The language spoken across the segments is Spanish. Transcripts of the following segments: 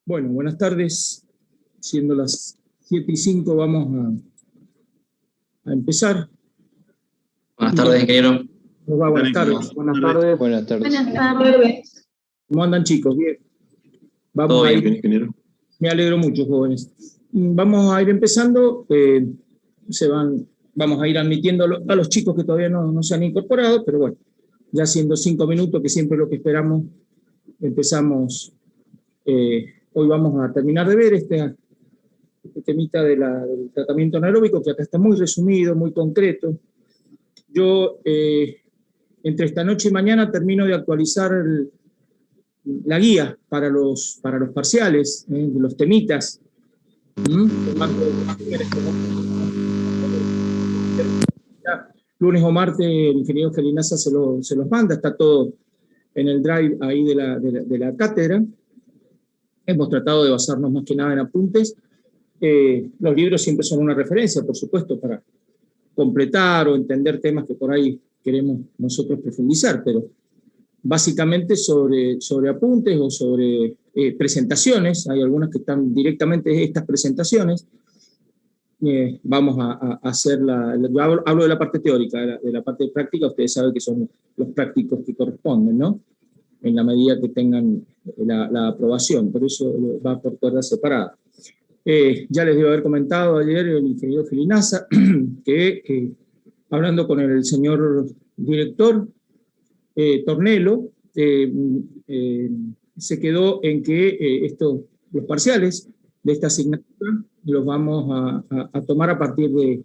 Bueno, buenas tardes. Siendo las 7:05 vamos a empezar. Buenas tardes, ingeniero. Buenas tardes. Buenas tardes. Buenas tardes. Buenas tardes. ¿Cómo andan, chicos? Bien. Todo bien, ingeniero. Me alegro mucho, jóvenes. Vamos a ir empezando. Vamos a ir admitiendo a los chicos que todavía no se han incorporado, pero bueno, ya siendo 5 minutos, que siempre es lo que esperamos, empezamos. Hoy vamos a terminar de ver este temita del tratamiento anaeróbico, que acá está muy resumido, muy concreto. Yo, entre esta noche y mañana, termino de actualizar la guía para los parciales, los temitas. Lunes o martes el ingeniero Gelinaza se los manda, está todo en el drive ahí de la cátedra. Hemos tratado de basarnos más que nada en apuntes. Los libros siempre son una referencia, por supuesto, para completar o entender temas que por ahí queremos nosotros profundizar, pero básicamente sobre apuntes o sobre presentaciones. Hay algunas que están directamente estas presentaciones. Vamos a hacer hablo de la parte teórica, de la parte práctica. Ustedes saben que son los prácticos que corresponden, ¿no? En la medida que tengan la aprobación, por eso va por cuerda separada. Ya les debo haber comentado ayer el ingeniero Gelinaza que hablando con el señor director Tornelo, se quedó en que los parciales de esta asignatura los vamos a tomar a partir de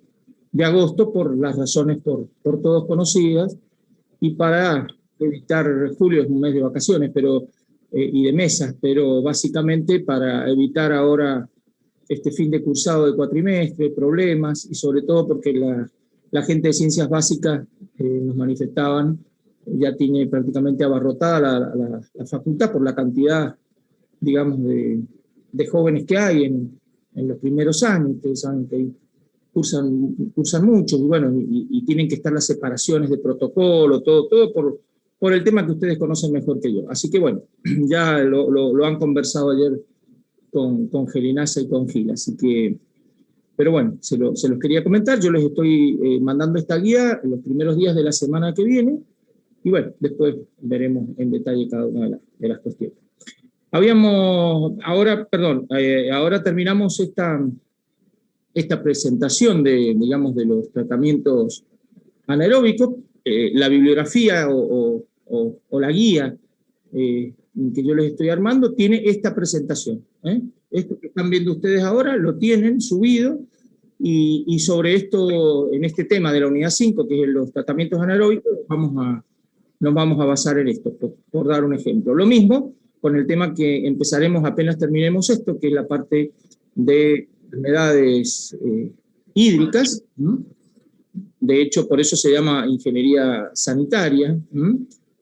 agosto por las razones por todos conocidas, y para evitar, julio es un mes de vacaciones y de mesas, pero básicamente para evitar ahora este fin de cursado de cuatrimestre, problemas, y sobre todo porque la gente de ciencias básicas nos manifestaban, ya tiene prácticamente abarrotada la facultad por la cantidad, digamos, de jóvenes que hay en los primeros años. Ustedes saben que cursan mucho, y bueno, y tienen que estar las separaciones de protocolo, todo por el tema que ustedes conocen mejor que yo. Así que bueno, ya lo han conversado ayer con Gelinaza y con Gil, así que, pero bueno, se los quería comentar. Yo les estoy mandando esta guía en los primeros días de la semana que viene, y bueno, después veremos en detalle cada una de las cuestiones. Ahora terminamos esta presentación digamos, de los tratamientos anaeróbicos. La bibliografía o la guía que yo les estoy armando tiene esta presentación. Esto que están viendo ustedes ahora lo tienen subido, y sobre esto, en este tema de la unidad 5, que es los tratamientos anaeróbicos, nos vamos a basar en esto, por dar un ejemplo. Lo mismo con el tema que empezaremos apenas terminemos esto, que es la parte de enfermedades hídricas. De hecho, por eso se llama ingeniería sanitaria.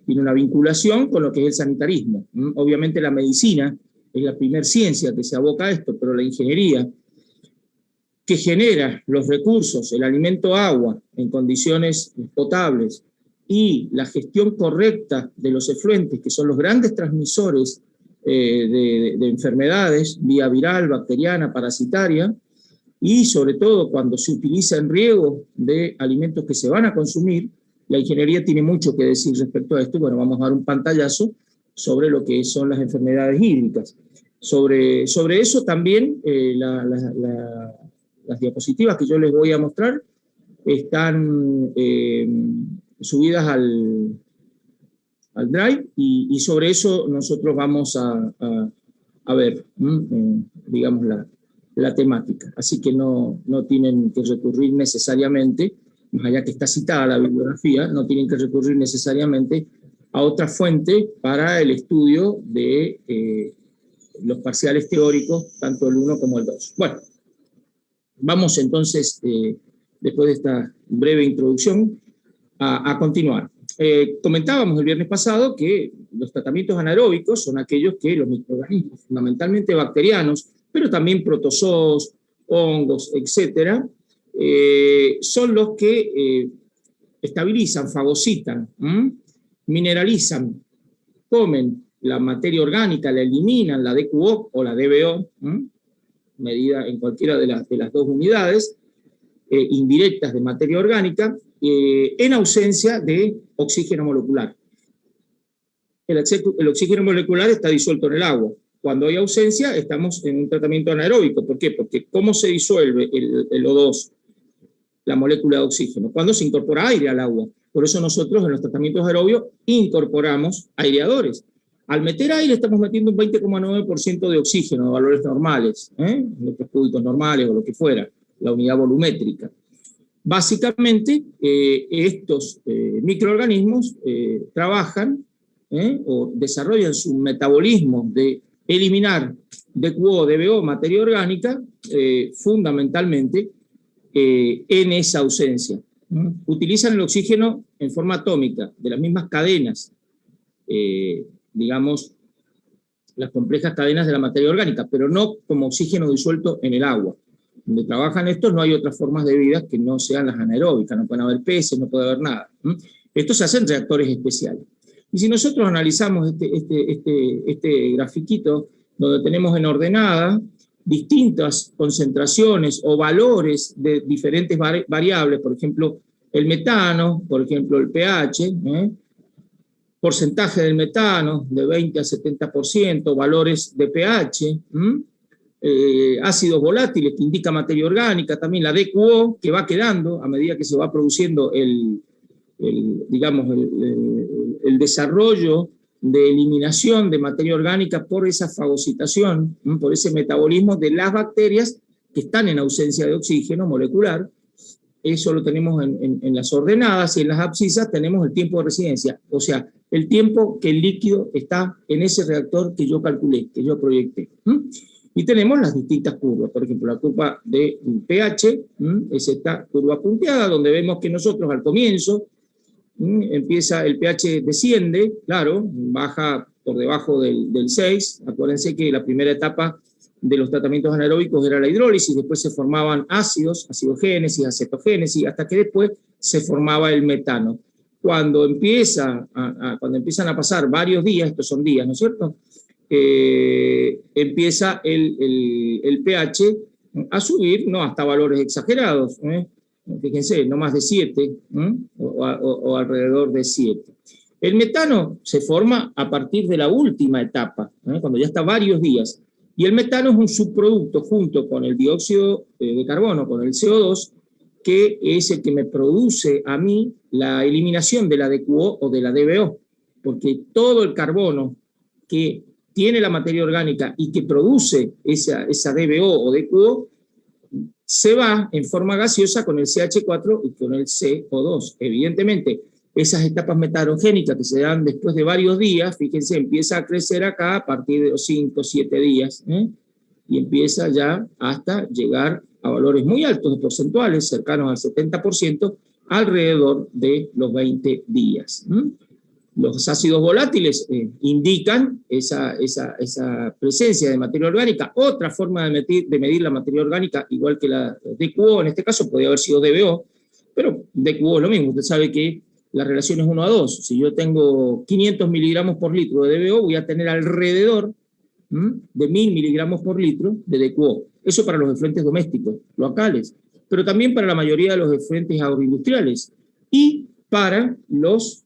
Tiene una vinculación con lo que es el sanitarismo. Obviamente la medicina es la primera ciencia que se aboca a esto, pero la ingeniería, que genera los recursos, el alimento, agua, en condiciones potables, y la gestión correcta de los efluentes, que son los grandes transmisores de enfermedades, vía viral, bacteriana, parasitaria, y sobre todo cuando se utiliza en riego de alimentos que se van a consumir. La ingeniería tiene mucho que decir respecto a esto. Bueno, vamos a dar un pantallazo sobre lo que son las enfermedades hídricas. Sobre eso también las diapositivas que yo les voy a mostrar están subidas al Drive, y sobre eso nosotros vamos a ver, digamos, la temática. Así que no tienen que recurrir necesariamente, más allá que está citada la bibliografía, no tienen que recurrir necesariamente a otra fuente para el estudio de los parciales teóricos, tanto el 1 como el 2. Bueno, vamos entonces, después de esta breve introducción, a continuar. Comentábamos el viernes pasado que los tratamientos anaeróbicos son aquellos que los microorganismos, fundamentalmente bacterianos, pero también protozoos, hongos, etcétera, son los que estabilizan, fagocitan, mineralizan, comen la materia orgánica, la eliminan, la DQO o la DBO, medida en cualquiera de las dos unidades indirectas de materia orgánica, en ausencia de oxígeno molecular. El oxígeno molecular está disuelto en el agua. Cuando hay ausencia, estamos en un tratamiento anaeróbico. ¿Por qué? Porque ¿cómo se disuelve el O2, la molécula de oxígeno? Cuando se incorpora aire al agua. Por eso nosotros en los tratamientos aerobios incorporamos aireadores. Al meter aire estamos metiendo un 20,9% de oxígeno, de valores normales, metros cúbicos normales o lo que fuera, la unidad volumétrica. Básicamente, estos microorganismos trabajan o desarrollan su metabolismo de eliminar DQO, DBO, materia orgánica, fundamentalmente en esa ausencia. Utilizan el oxígeno en forma atómica, de las mismas cadenas, digamos, las complejas cadenas de la materia orgánica, pero no como oxígeno disuelto en el agua. Donde trabajan estos no hay otras formas de vida que no sean las anaeróbicas, no pueden haber peces, no puede haber nada. Esto se hace en reactores especiales. Y si nosotros analizamos este grafiquito, donde tenemos en ordenada distintas concentraciones o valores de diferentes variables, por ejemplo, el metano, por ejemplo, el pH, porcentaje del metano de 20 a 70%, valores de pH, ácidos volátiles que indica materia orgánica, también la DQO que va quedando a medida que se va produciendo el desarrollo de eliminación de materia orgánica por esa fagocitación, por ese metabolismo de las bacterias que están en ausencia de oxígeno molecular. Eso lo tenemos en las ordenadas, y en las abscisas tenemos el tiempo de residencia, o sea, el tiempo que el líquido está en ese reactor que yo calculé, que yo proyecté. Y tenemos las distintas curvas, por ejemplo, la curva de pH, es esta curva punteada, donde vemos que nosotros al comienzo, empieza, el pH desciende, claro, baja por debajo del 6, acuérdense que la primera etapa de los tratamientos anaeróbicos era la hidrólisis, después se formaban ácidos, acidogénesis, acetogénesis, hasta que después se formaba el metano. Cuando empiezan a pasar varios días, estos son días, ¿no es cierto?, empieza el pH a subir, no hasta valores exagerados, fíjense, no más de 7, o alrededor de 7. El metano se forma a partir de la última etapa, cuando ya está varios días, y el metano es un subproducto junto con el dióxido de carbono, con el CO2, que es el que me produce a mí la eliminación de la DQO o de la DBO, porque todo el carbono que tiene la materia orgánica y que produce esa DBO o DQO, se va en forma gaseosa con el CH4 y con el CO2. Evidentemente, esas etapas metanogénicas que se dan después de varios días, fíjense, empieza a crecer acá a partir de los 5 o 7 días, y empieza ya hasta llegar a valores muy altos de porcentuales, cercanos al 70%, alrededor de los 20 días. Los ácidos volátiles indican esa presencia de materia orgánica. Otra forma de medir la materia orgánica, igual que la DQO, en este caso podría haber sido DBO, pero DQO es lo mismo. Usted sabe que la relación es 1 a 2. Si yo tengo 500 miligramos por litro de DBO, voy a tener alrededor de 1000 miligramos por litro de DQO. Eso para los efluentes domésticos, locales, pero también para la mayoría de los efluentes agroindustriales y para los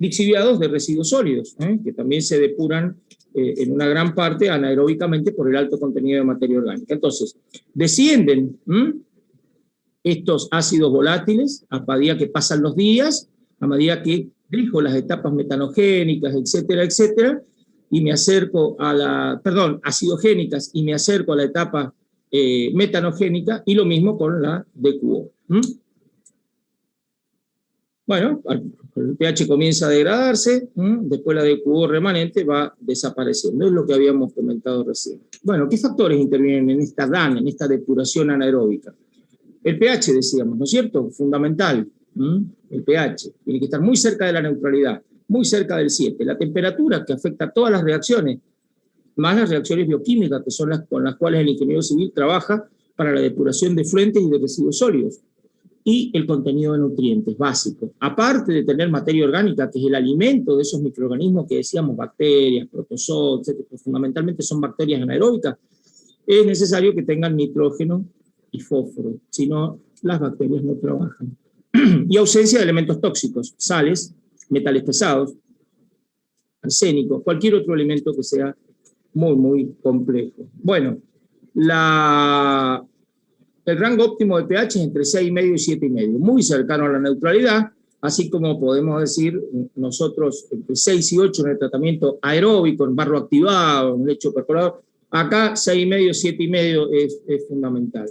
lixiviados de residuos sólidos, que también se depuran en una gran parte anaeróbicamente por el alto contenido de materia orgánica. Entonces, descienden estos ácidos volátiles a medida que pasan los días, a medida que dejo las etapas metanogénicas, etcétera, etcétera, y me acerco a acidogénicas, y me acerco a la etapa metanogénica, y lo mismo con la DQO. Bueno, el pH comienza a degradarse, después la DQO remanente va desapareciendo, es lo que habíamos comentado recién. Bueno, ¿qué factores intervienen en esta DAN, en esta depuración anaeróbica? El pH, decíamos, ¿no es cierto? Fundamental, el pH, tiene que estar muy cerca de la neutralidad, muy cerca del 7. La temperatura, que afecta a todas las reacciones, más las reacciones bioquímicas, que son las con las cuales el ingeniero civil trabaja para la depuración de fluentes y de residuos sólidos. Y el contenido de nutrientes básicos. Aparte de tener materia orgánica, que es el alimento de esos microorganismos que decíamos, bacterias, protozoos, etc., que fundamentalmente son bacterias anaeróbicas, es necesario que tengan nitrógeno y fósforo, si no, las bacterias no trabajan. Y ausencia de elementos tóxicos, sales, metales pesados, arsénico, cualquier otro elemento que sea muy, muy complejo. Bueno, el rango óptimo de pH es entre 6,5 y 7,5, muy cercano a la neutralidad, así como podemos decir nosotros entre 6 y 8 en el tratamiento aeróbico, en barro activado, en lecho perforador. Acá 6,5, 7,5 es fundamental.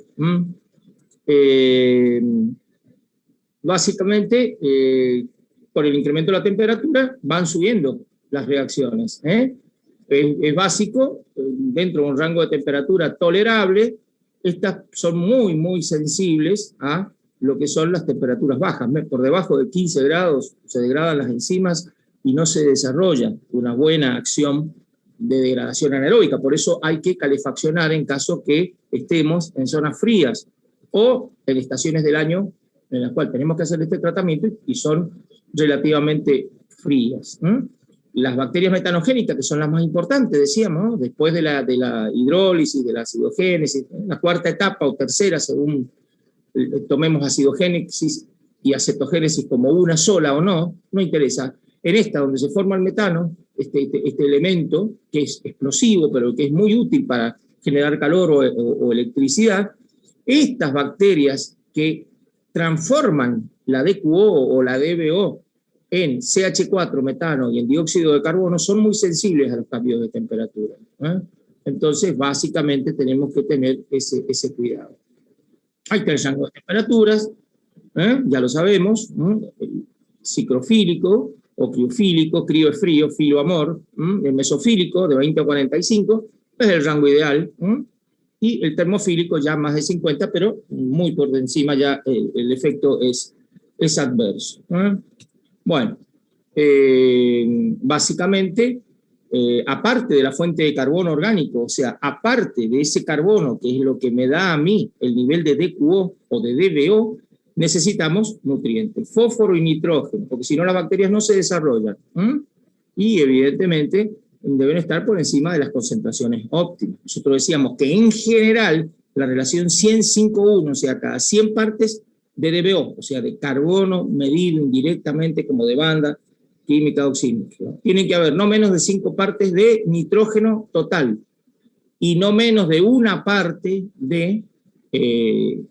Básicamente, por el incremento de la temperatura, van subiendo las reacciones. Es básico, dentro de un rango de temperatura tolerable. Estas son muy, muy sensibles a lo que son las temperaturas bajas. Por debajo de 15 grados se degradan las enzimas y no se desarrolla una buena acción de degradación anaeróbica. Por eso hay que calefaccionar en caso que estemos en zonas frías o en estaciones del año en las cuales tenemos que hacer este tratamiento y son relativamente frías. Las bacterias metanogénicas, que son las más importantes, decíamos, ¿no? Después de la hidrólisis, de la acidogénesis, la cuarta etapa o tercera, según tomemos acidogénesis y acetogénesis como una sola o no, no interesa. En esta, donde se forma el metano, este elemento, que es explosivo, pero que es muy útil para generar calor o electricidad, estas bacterias que transforman la DQO o la DBO en CH4, metano, y en dióxido de carbono, son muy sensibles a los cambios de temperatura. Entonces, básicamente, tenemos que tener ese cuidado. Hay 3 rangos de temperaturas, ya lo sabemos, el ciclofílico o criofílico, crío es frío, filo amor, el mesofílico de 20 a 45, es el rango ideal, y el termofílico ya más de 50, pero muy por encima ya el efecto es adverso. Bueno, básicamente, aparte de la fuente de carbono orgánico, o sea, aparte de ese carbono, que es lo que me da a mí el nivel de DQO o de DBO, necesitamos nutrientes, fósforo y nitrógeno, porque si no las bacterias no se desarrollan. Y evidentemente deben estar por encima de las concentraciones óptimas. Nosotros decíamos que en general la relación 100-5-1, o sea, cada 100 partes de DBO, o sea, de carbono medido indirectamente como de banda química oxígena, tienen que haber no menos de 5 partes de nitrógeno total y no menos de 1 parte de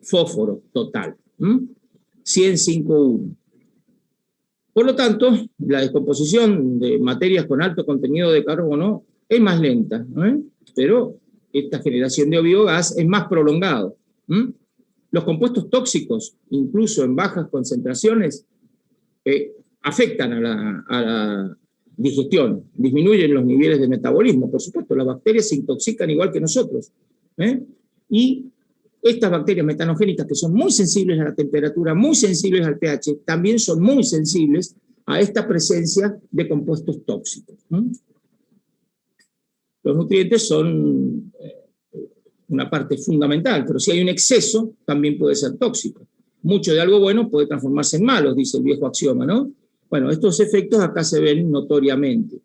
fósforo total. 100-5-1. Por lo tanto, la descomposición de materias con alto contenido de carbono es más lenta, pero esta generación de biogás es más prolongado. Los compuestos tóxicos, incluso en bajas concentraciones, afectan a la digestión, disminuyen los niveles de metabolismo. Por supuesto, las bacterias se intoxican igual que nosotros. Y estas bacterias metanogénicas, que son muy sensibles a la temperatura, muy sensibles al pH, también son muy sensibles a esta presencia de compuestos tóxicos. Los nutrientes son una parte fundamental, pero si hay un exceso, también puede ser tóxico. Mucho de algo bueno puede transformarse en malo, dice el viejo axioma, ¿no? Bueno, estos efectos acá se ven notoriamente.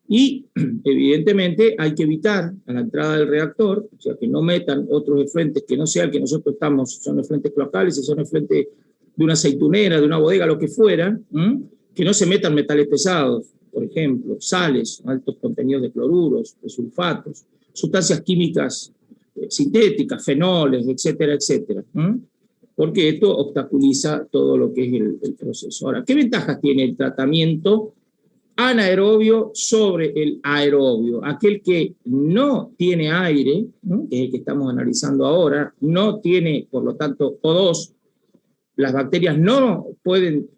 Y, evidentemente, hay que evitar a la entrada del reactor, o sea, que no metan otros efluentes que no sean que nosotros estamos, son efluentes cloacales, si son efluentes de una aceitunera, de una bodega, lo que fuera, que no se metan metales pesados, por ejemplo, sales, altos contenidos de cloruros, de sulfatos, sustancias químicas sintéticas, fenoles, etcétera, etcétera, porque esto obstaculiza todo lo que es el proceso. Ahora, ¿qué ventajas tiene el tratamiento anaerobio sobre el aerobio. Aquel que no tiene aire, ¿no?, que es el que estamos analizando ahora, no tiene, por lo tanto, O2, las bacterias no pueden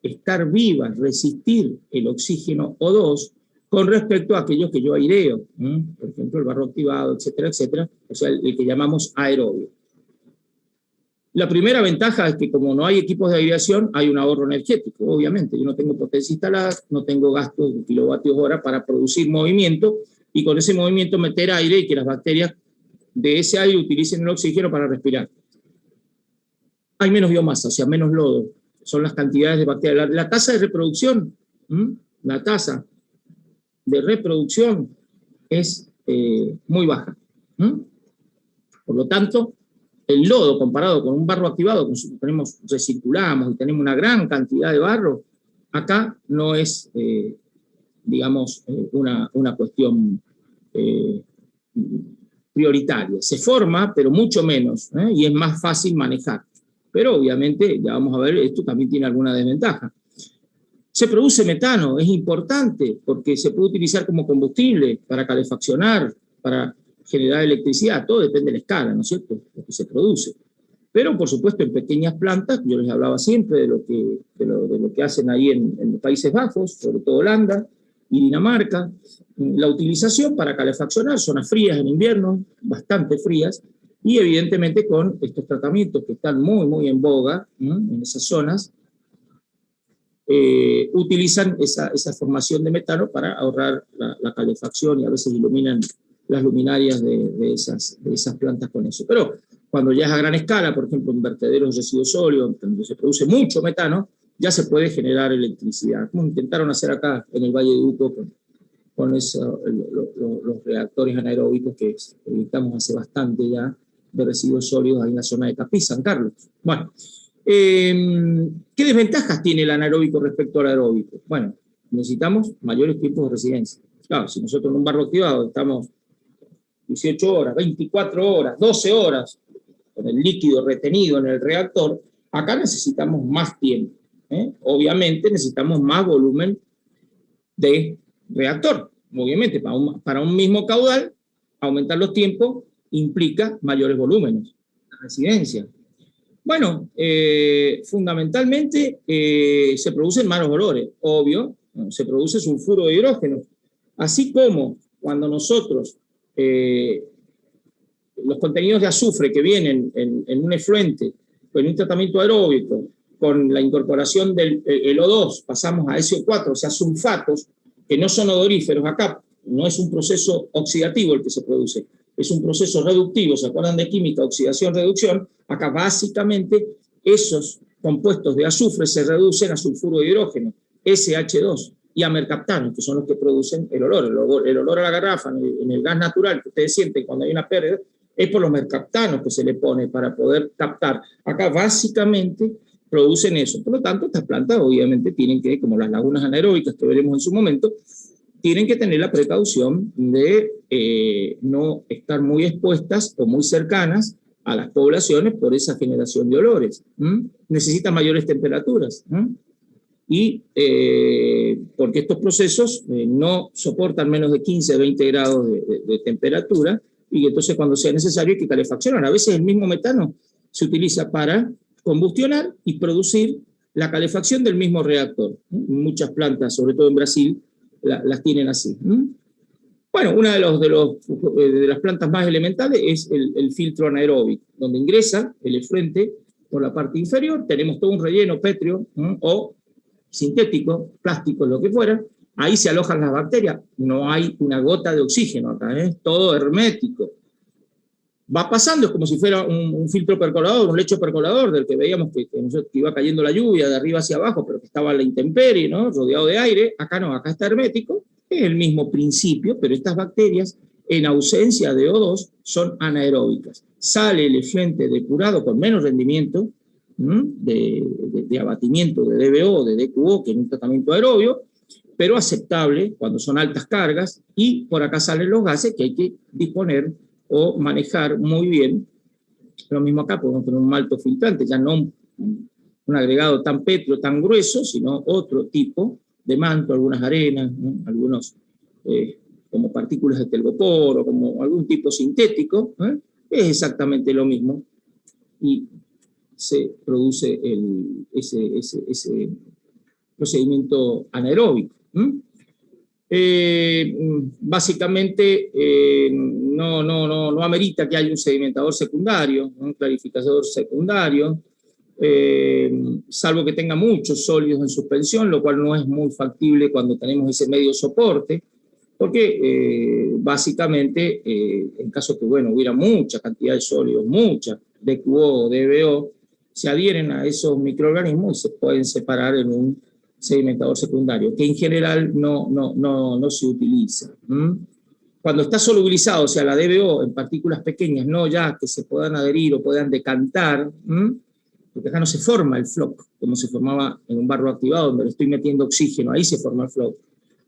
estar vivas, resistir el oxígeno O2 con respecto a aquellos que yo aireo, por ejemplo, el barro activado, etcétera, etcétera, o sea, el que llamamos aerobio. La primera ventaja es que como no hay equipos de aireación, hay un ahorro energético, obviamente. Yo no tengo potencia instalada, no tengo gastos de kilovatios hora para producir movimiento, y con ese movimiento meter aire y que las bacterias de ese aire utilicen el oxígeno para respirar. Hay menos biomasa, o sea, menos lodo. Son las cantidades de bacterias. La tasa de reproducción, la tasa de reproducción es muy baja. Por lo tanto, el lodo comparado con un barro activado, recirculamos y tenemos una gran cantidad de barro, acá no es, digamos, una cuestión prioritaria. Se forma, pero mucho menos, y es más fácil manejar. Pero obviamente, ya vamos a ver, esto también tiene alguna desventaja. Se produce metano, es importante, porque se puede utilizar como combustible para calefaccionar, para generar electricidad, todo depende de la escala, ¿no es cierto?, lo que se produce. Pero, por supuesto, en pequeñas plantas, yo les hablaba siempre de lo que hacen ahí en los Países Bajos, sobre todo Holanda y Dinamarca, la utilización para calefaccionar, zonas frías en invierno, bastante frías, y evidentemente con estos tratamientos que están muy, muy en boga, en esas zonas, utilizan esa formación de metano para ahorrar la calefacción, y a veces iluminan las luminarias de esas plantas con eso. Pero cuando ya es a gran escala, por ejemplo, en vertederos de residuos sólidos, donde se produce mucho metano, ya se puede generar electricidad, como intentaron hacer acá en el Valle de Uco con los reactores anaeróbicos que evitamos hace bastante ya, de residuos sólidos ahí en la zona de Capí, San Carlos. Bueno, ¿qué desventajas tiene el anaeróbico respecto al aeróbico? Bueno, necesitamos mayores tiempos de residencia. Claro, si nosotros en un barro activado estamos 18 horas, 24 horas, 12 horas, con el líquido retenido en el reactor, acá necesitamos más tiempo. Obviamente necesitamos más volumen de reactor. Obviamente, para un mismo caudal, aumentar los tiempos implica mayores volúmenes de residencia. Bueno, fundamentalmente se producen malos olores, obvio, se produce sulfuro de hidrógeno, así como cuando nosotros los contenidos de azufre que vienen en un efluente, con un tratamiento aeróbico, con la incorporación del O2, pasamos a SO4, o sea, sulfatos, que no son odoríferos. Acá no es un proceso oxidativo el que se produce, es un proceso reductivo. ¿Se acuerdan de química, oxidación, reducción? Acá básicamente esos compuestos de azufre se reducen a sulfuro de hidrógeno, SH2, y a mercaptano, que son los que producen el olor. El olor a la garrafa, en el gas natural que ustedes sienten cuando hay una pérdida, es por los mercaptanos que se le pone para poder captar. Acá básicamente producen eso. Por lo tanto, estas plantas obviamente tienen que, como las lagunas anaeróbicas que veremos en su momento, tienen que tener la precaución de no estar muy expuestas o muy cercanas a las poblaciones por esa generación de olores. Necesitan mayores temperaturas. Y porque estos procesos no soportan menos de 15, 20 grados de temperatura, y entonces cuando sea necesario hay que calefaccionar. A veces el mismo metano se utiliza para combustionar y producir la calefacción del mismo reactor. Muchas plantas, sobre todo en Brasil, las tienen así. Bueno, una de las plantas más elementales es el filtro anaeróbico, donde ingresa el efluente por la parte inferior, tenemos todo un relleno pétreo o sintético, plástico, lo que fuera, ahí se alojan las bacterias, no hay una gota de oxígeno acá, es todo hermético. Va pasando, es como si fuera un filtro percolador, un lecho percolador, del que veíamos que iba cayendo la lluvia de arriba hacia abajo, pero que estaba a la intemperie, ¿no?, rodeado de aire. Acá no, acá está hermético, es el mismo principio, pero estas bacterias, en ausencia de O2, son anaeróbicas. Sale el efluente depurado con menos rendimiento, de abatimiento de DBO, de DQO, que en un tratamiento aerobio, pero aceptable cuando son altas cargas, y por acá salen los gases que hay que disponer o manejar muy bien. Lo mismo acá, podemos tener un malto filtrante, ya no un agregado tan pétreo, tan grueso, sino otro tipo de manto, algunas arenas, ¿no? Algunos como partículas de telgopor o como algún tipo sintético, es exactamente lo mismo y se produce ese procedimiento anaeróbico. Básicamente no amerita que haya un sedimentador secundario, un clarificador secundario, salvo que tenga muchos sólidos en suspensión, lo cual no es muy factible cuando tenemos ese medio soporte, porque básicamente, en caso que hubiera mucha cantidad de sólidos, mucha DQO o DBO, se adhieren a esos microorganismos y se pueden separar en un sedimentador secundario, que en general no se utiliza. Cuando está solubilizado, o sea, la DBO en partículas pequeñas, no ya que se puedan adherir o puedan decantar, porque acá no se forma el floc, como se formaba en un barro activado, donde le estoy metiendo oxígeno, ahí se forma el floc.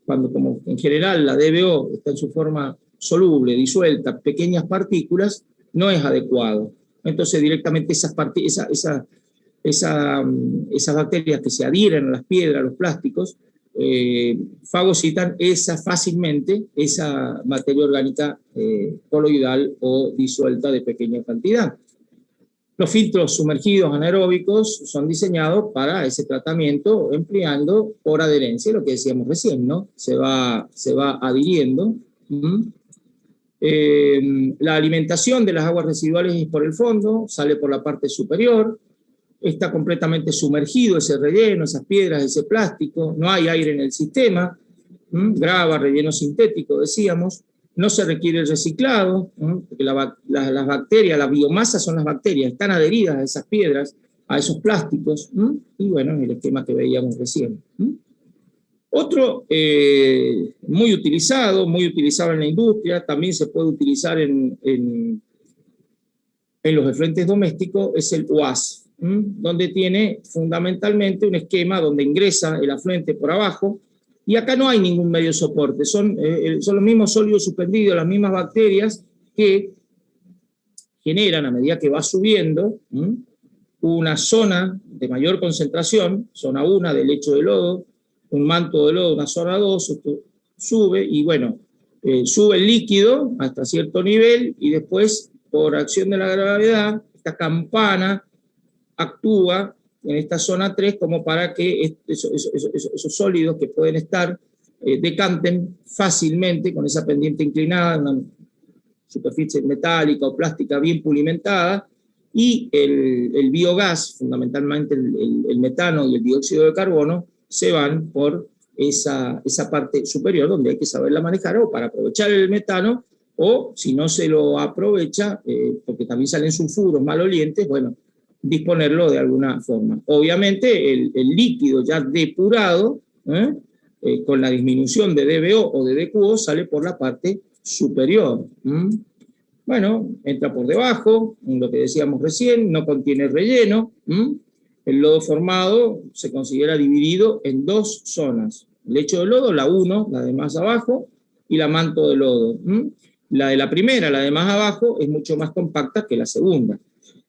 Cuando como en general la DBO está en su forma soluble, disuelta, pequeñas partículas, no es adecuado. Entonces directamente esas bacterias que se adhieren a las piedras, a los plásticos, fagocitan fácilmente esa materia orgánica coloidal o disuelta de pequeña cantidad. Los filtros sumergidos anaeróbicos son diseñados para ese tratamiento empleando por adherencia, lo que decíamos recién, ¿no? Se va adhiriendo. La alimentación de las aguas residuales es por el fondo, sale por la parte superior, está completamente sumergido ese relleno, esas piedras, ese plástico, no hay aire en el sistema, grava, relleno sintético, decíamos. No se requiere el reciclado, porque las bacterias, la biomasa son las bacterias, están adheridas a esas piedras, a esos plásticos, y bueno, el esquema que veíamos recién. Otro muy utilizado en la industria, también se puede utilizar en los efluentes domésticos, es el OAS, donde tiene fundamentalmente un esquema donde ingresa el afluente por abajo, y acá no hay ningún medio soporte, son los mismos sólidos suspendidos, las mismas bacterias que generan, a medida que va subiendo, una zona de mayor concentración, zona 1 del lecho de lodo, un manto de lodo, una zona 2, esto sube, y bueno, sube el líquido hasta cierto nivel, y después, por acción de la gravedad, esta campana actúa en esta zona 3 como para que esos sólidos que pueden estar decanten fácilmente con esa pendiente inclinada, una superficie metálica o plástica bien pulimentada, y el biogás, fundamentalmente el metano y el dióxido de carbono, se van por esa parte superior donde hay que saberla manejar o para aprovechar el metano, o si no se lo aprovecha, porque también salen sulfuros malolientes, bueno, disponerlo de alguna forma. Obviamente el líquido ya depurado, con la disminución de DBO o de DQO, sale por la parte superior. Bueno, entra por debajo, lo que decíamos recién, no contiene relleno. El lodo formado se considera dividido en dos zonas. El lecho de lodo, la 1, la de más abajo, y la manto de lodo. La de la primera, la de más abajo, es mucho más compacta que la segunda.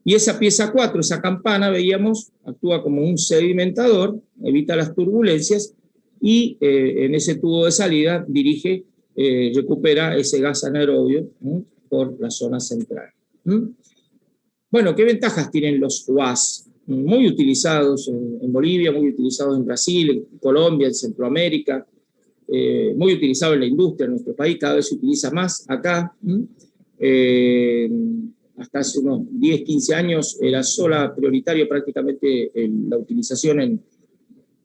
Y esa pieza 4, esa campana, veíamos, actúa como un sedimentador, evita las turbulencias, y en ese tubo de salida dirige, recupera ese gas anaerobio por la zona central. Bueno, ¿qué ventajas tienen los OAS? Muy utilizados en Bolivia, muy utilizados en Brasil, en Colombia, en Centroamérica, muy utilizado en la industria en nuestro país, cada vez se utiliza más acá. Hasta hace unos 10, 15 años era sola prioritario prácticamente la utilización en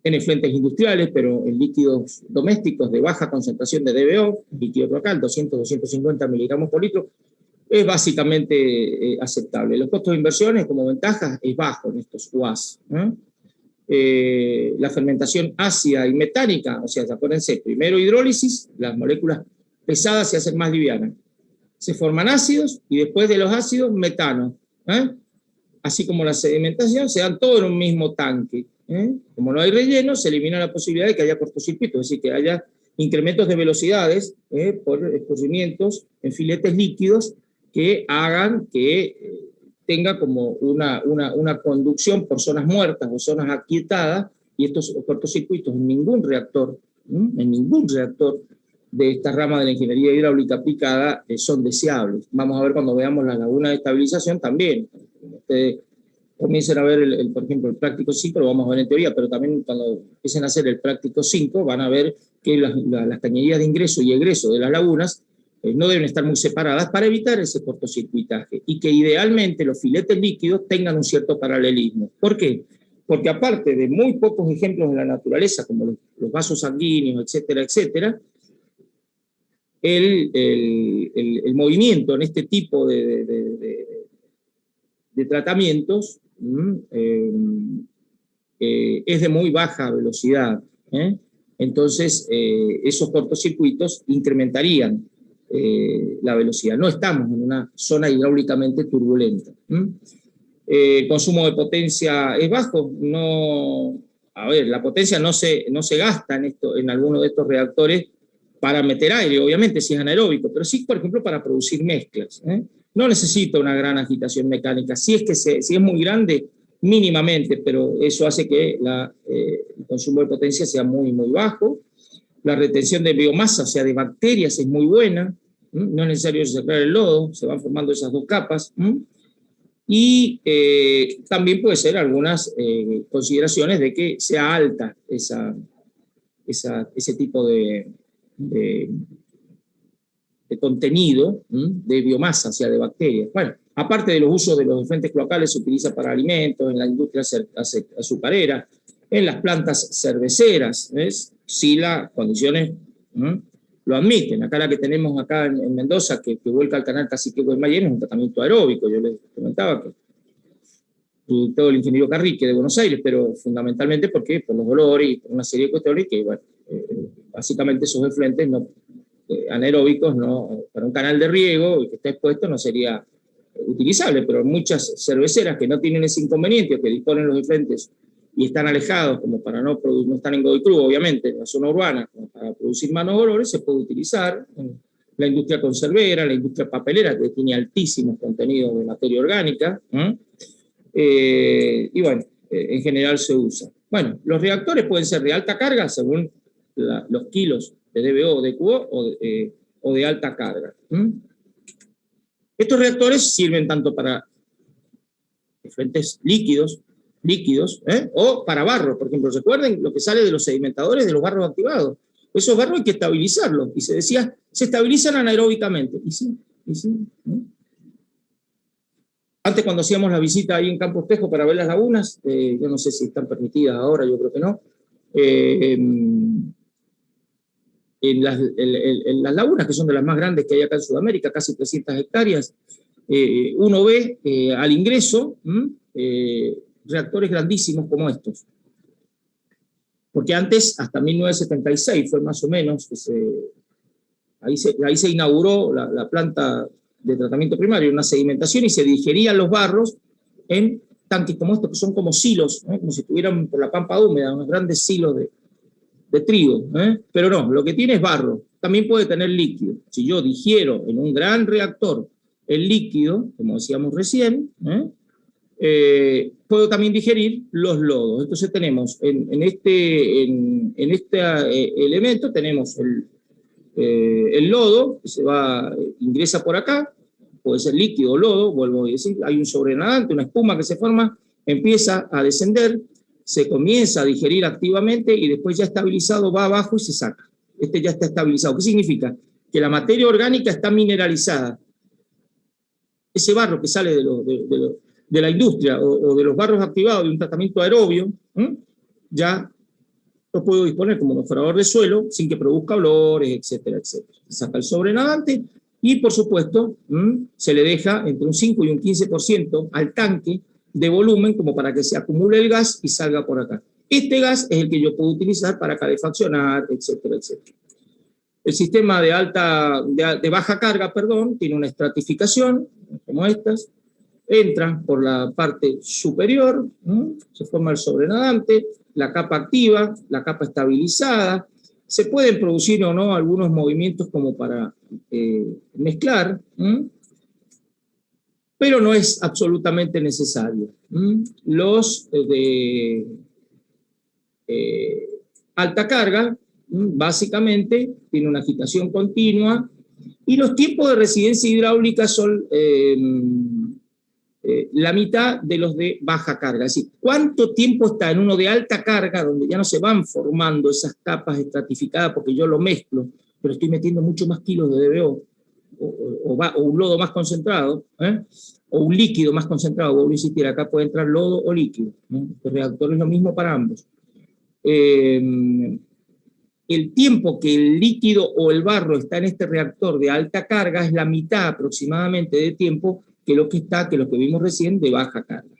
efluentes industriales, pero en líquidos domésticos de baja concentración de DBO, líquido local, 200, 250 miligramos por litro, es básicamente aceptable. Los costos de inversiones como ventajas es bajo en estos UAS. La fermentación ácida y metánica, o sea, acuérdense, primero hidrólisis, las moléculas pesadas se hacen más livianas. Se forman ácidos y después de los ácidos, metano. Así como la sedimentación, se dan todo en un mismo tanque. Como no hay relleno, se elimina la posibilidad de que haya cortocircuito, es decir, que haya incrementos de velocidades por escurrimientos en filetes líquidos que hagan que tenga como una conducción por zonas muertas o zonas aquietadas y estos cortocircuitos en ningún reactor de esta rama de la ingeniería hidráulica aplicada son deseables. Vamos a ver cuando veamos la laguna de estabilización también. Ustedes comiencen a ver, por ejemplo, el práctico 5, lo vamos a ver en teoría, pero también cuando empiecen a hacer el práctico 5 van a ver que las cañerías de ingreso y egreso de las lagunas no deben estar muy separadas para evitar ese cortocircuitaje, y que idealmente los filetes líquidos tengan un cierto paralelismo. ¿Por qué? Porque aparte de muy pocos ejemplos en la naturaleza, como los vasos sanguíneos, etcétera, etcétera, el movimiento en este tipo de tratamientos es de muy baja velocidad. Entonces, esos cortocircuitos incrementarían la velocidad. No estamos en una zona hidráulicamente turbulenta. El consumo de potencia es bajo. No, a ver, la potencia no se gasta en alguno de estos reactores para meter aire, obviamente, si es anaeróbico, pero sí, por ejemplo, para producir mezclas. No necesita una gran agitación mecánica. Si es muy grande, mínimamente, pero eso hace que el consumo de potencia sea muy, muy bajo. La retención de biomasa, o sea, de bacterias, es muy buena. No es necesario sacar el lodo, se van formando esas dos capas. Y también puede ser algunas consideraciones de que sea alta ese tipo de contenido de biomasa, o sea, de bacterias. Bueno, aparte de los usos de los efluentes cloacales, se utiliza para alimentos, en la industria azucarera, en las plantas cerveceras, ¿ves? Si las condiciones lo admiten. Acá la que tenemos acá en Mendoza, que vuelca al canal Cacique Guaymallén, es un tratamiento aeróbico. Yo les comentaba que todo el ingeniero Carrique de Buenos Aires, pero fundamentalmente porque por los olores y por una serie de cuestiones que, bueno, básicamente esos efluentes anaeróbicos, para un canal de riego y que esté expuesto no sería utilizable, pero muchas cerveceras que no tienen ese inconveniente, que disponen los efluentes y están alejados, como para no estar en Godoy Cruz, obviamente, en la zona urbana, como para producir malos olores, se puede utilizar en la industria conservera, la industria papelera, que tiene altísimos contenidos de materia orgánica, y bueno, en general se usa. Bueno, los reactores pueden ser de alta carga según los kilos de DBO o de QO o de alta carga. Estos reactores sirven tanto para efluentes líquidos, o para barro. Por ejemplo, recuerden lo que sale de los sedimentadores de los barros activados. Esos barros hay que estabilizarlos. Y se decía, se estabilizan anaeróbicamente. Y sí. Antes, cuando hacíamos la visita ahí en Campos Tejo para ver las lagunas, yo no sé si están permitidas ahora, yo creo que no, en las lagunas, que son de las más grandes que hay acá en Sudamérica, casi 300 hectáreas, uno ve al ingreso reactores grandísimos como estos. Porque antes, hasta 1976, fue más o menos, ahí se inauguró la planta de tratamiento primario, una sedimentación, y se digerían los barros en tanques como estos, que son como silos, como si estuvieran por la pampa húmeda, unos grandes silos de trigo, pero no, lo que tiene es barro. También puede tener líquido. Si yo digiero en un gran reactor el líquido, como decíamos recién, puedo también digerir los lodos. Entonces tenemos en este elemento tenemos el lodo, que ingresa por acá, puede ser líquido o lodo, vuelvo a decir, hay un sobrenadante, una espuma que se forma, empieza a descender, se comienza a digerir activamente y después ya estabilizado va abajo y se saca. Este ya está estabilizado. ¿Qué significa? Que la materia orgánica está mineralizada. Ese barro que sale de la industria o de los barros activados de un tratamiento aerobio, ya lo puedo disponer como mejorador de suelo sin que produzca olores, etcétera, etcétera. Se saca el sobrenadante y, por supuesto, se le deja entre un 5 y un 15% al tanque de volumen como para que se acumule el gas y salga por acá. Este gas es el que yo puedo utilizar para calefaccionar, etcétera, etcétera. El sistema de baja carga, tiene una estratificación, como estas, entra por la parte superior, se forma el sobrenadante, la capa activa, la capa estabilizada, se pueden producir o no algunos movimientos como para mezclar, pero no es absolutamente necesario. alta carga, básicamente, tiene una agitación continua, y los tiempos de residencia hidráulica son la mitad de los de baja carga. Es decir, ¿cuánto tiempo está en uno de alta carga, donde ya no se van formando esas capas estratificadas porque yo lo mezclo, pero estoy metiendo mucho más kilos de DBO, o un lodo más concentrado, o un líquido más concentrado? Vuelvo a insistir, acá puede entrar lodo o líquido, el reactor es lo mismo para ambos. El tiempo que el líquido o el barro está en este reactor de alta carga es la mitad aproximadamente de tiempo que lo que vimos recién de baja carga.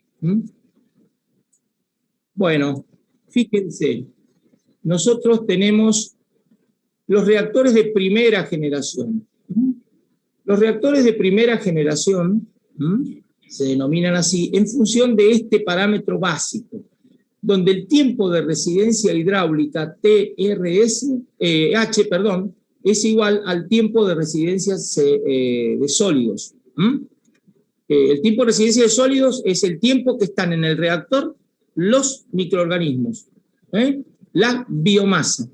Bueno, fíjense, nosotros tenemos los reactores de primera generación. Los reactores de primera generación se denominan así en función de este parámetro básico, donde el tiempo de residencia hidráulica H es igual al tiempo de residencia de sólidos. El tiempo de residencia de sólidos es el tiempo que están en el reactor los microorganismos, la biomasa,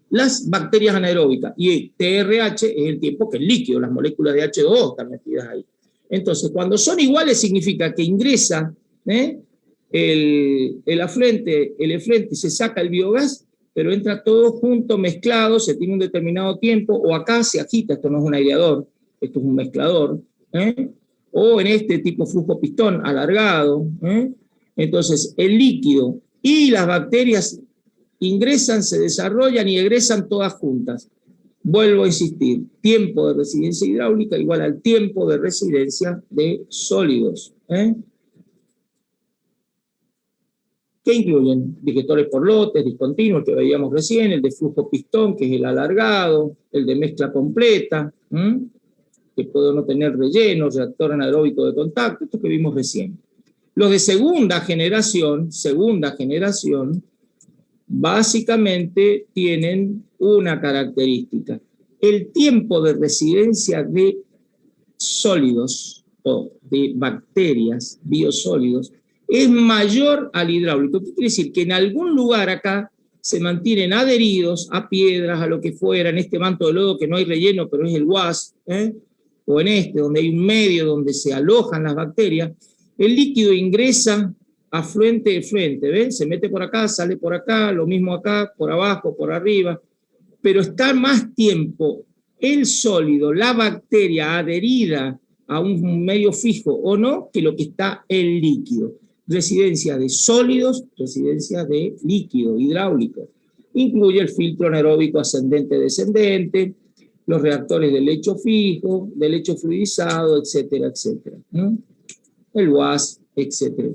las bacterias anaeróbicas, y TRH es el tiempo que es líquido, las moléculas de H2O están metidas ahí. Entonces, cuando son iguales significa que ingresa el efluente y se saca el biogás, pero entra todo junto, mezclado, se tiene un determinado tiempo, o acá se agita, esto no es un aireador, esto es un mezclador, o en este tipo flujo pistón alargado. Entonces, el líquido y las bacterias ingresan, se desarrollan y egresan todas juntas. Vuelvo a insistir, tiempo de residencia hidráulica igual al tiempo de residencia de sólidos. ¿Qué incluyen? Digestores por lotes, discontinuos, que veíamos recién, el de flujo pistón, que es el alargado, el de mezcla completa, que puede no tener relleno, reactor anaeróbico de contacto, esto que vimos recién. Los de segunda generación, básicamente tienen una característica. El tiempo de residencia de sólidos o de bacterias, biosólidos, es mayor al hidráulico. ¿Qué quiere decir? Que en algún lugar acá se mantienen adheridos a piedras, a lo que fuera, en este manto de lodo que no hay relleno, pero es el WAS, o en este, donde hay un medio donde se alojan las bacterias, el líquido ingresa afluente de frente, ¿ven? Se mete por acá, sale por acá, lo mismo acá, por abajo, por arriba, pero está más tiempo el sólido, la bacteria adherida a un medio fijo o no, que lo que está el líquido. Residencia de sólidos, residencia de líquido hidráulico. Incluye el filtro anaeróbico ascendente-descendente, los reactores de lecho fijo, de lecho fluidizado, etcétera, etcétera. El WAS, etcétera.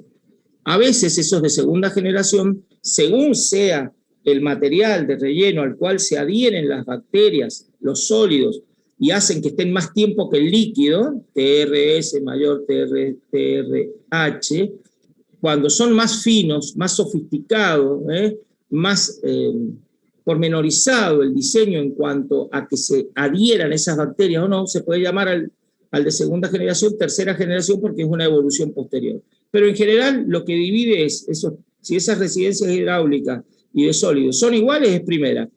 A veces esos de segunda generación, según sea el material de relleno al cual se adhieren las bacterias, los sólidos, y hacen que estén más tiempo que el líquido, TRS mayor TRH, cuando son más finos, más sofisticados, más pormenorizado el diseño en cuanto a que se adhieran esas bacterias o no, se puede llamar al de segunda generación, tercera generación, porque es una evolución posterior. Pero en general lo que divide es, eso, si esas residencias hidráulicas y de sólidos son iguales, es primera.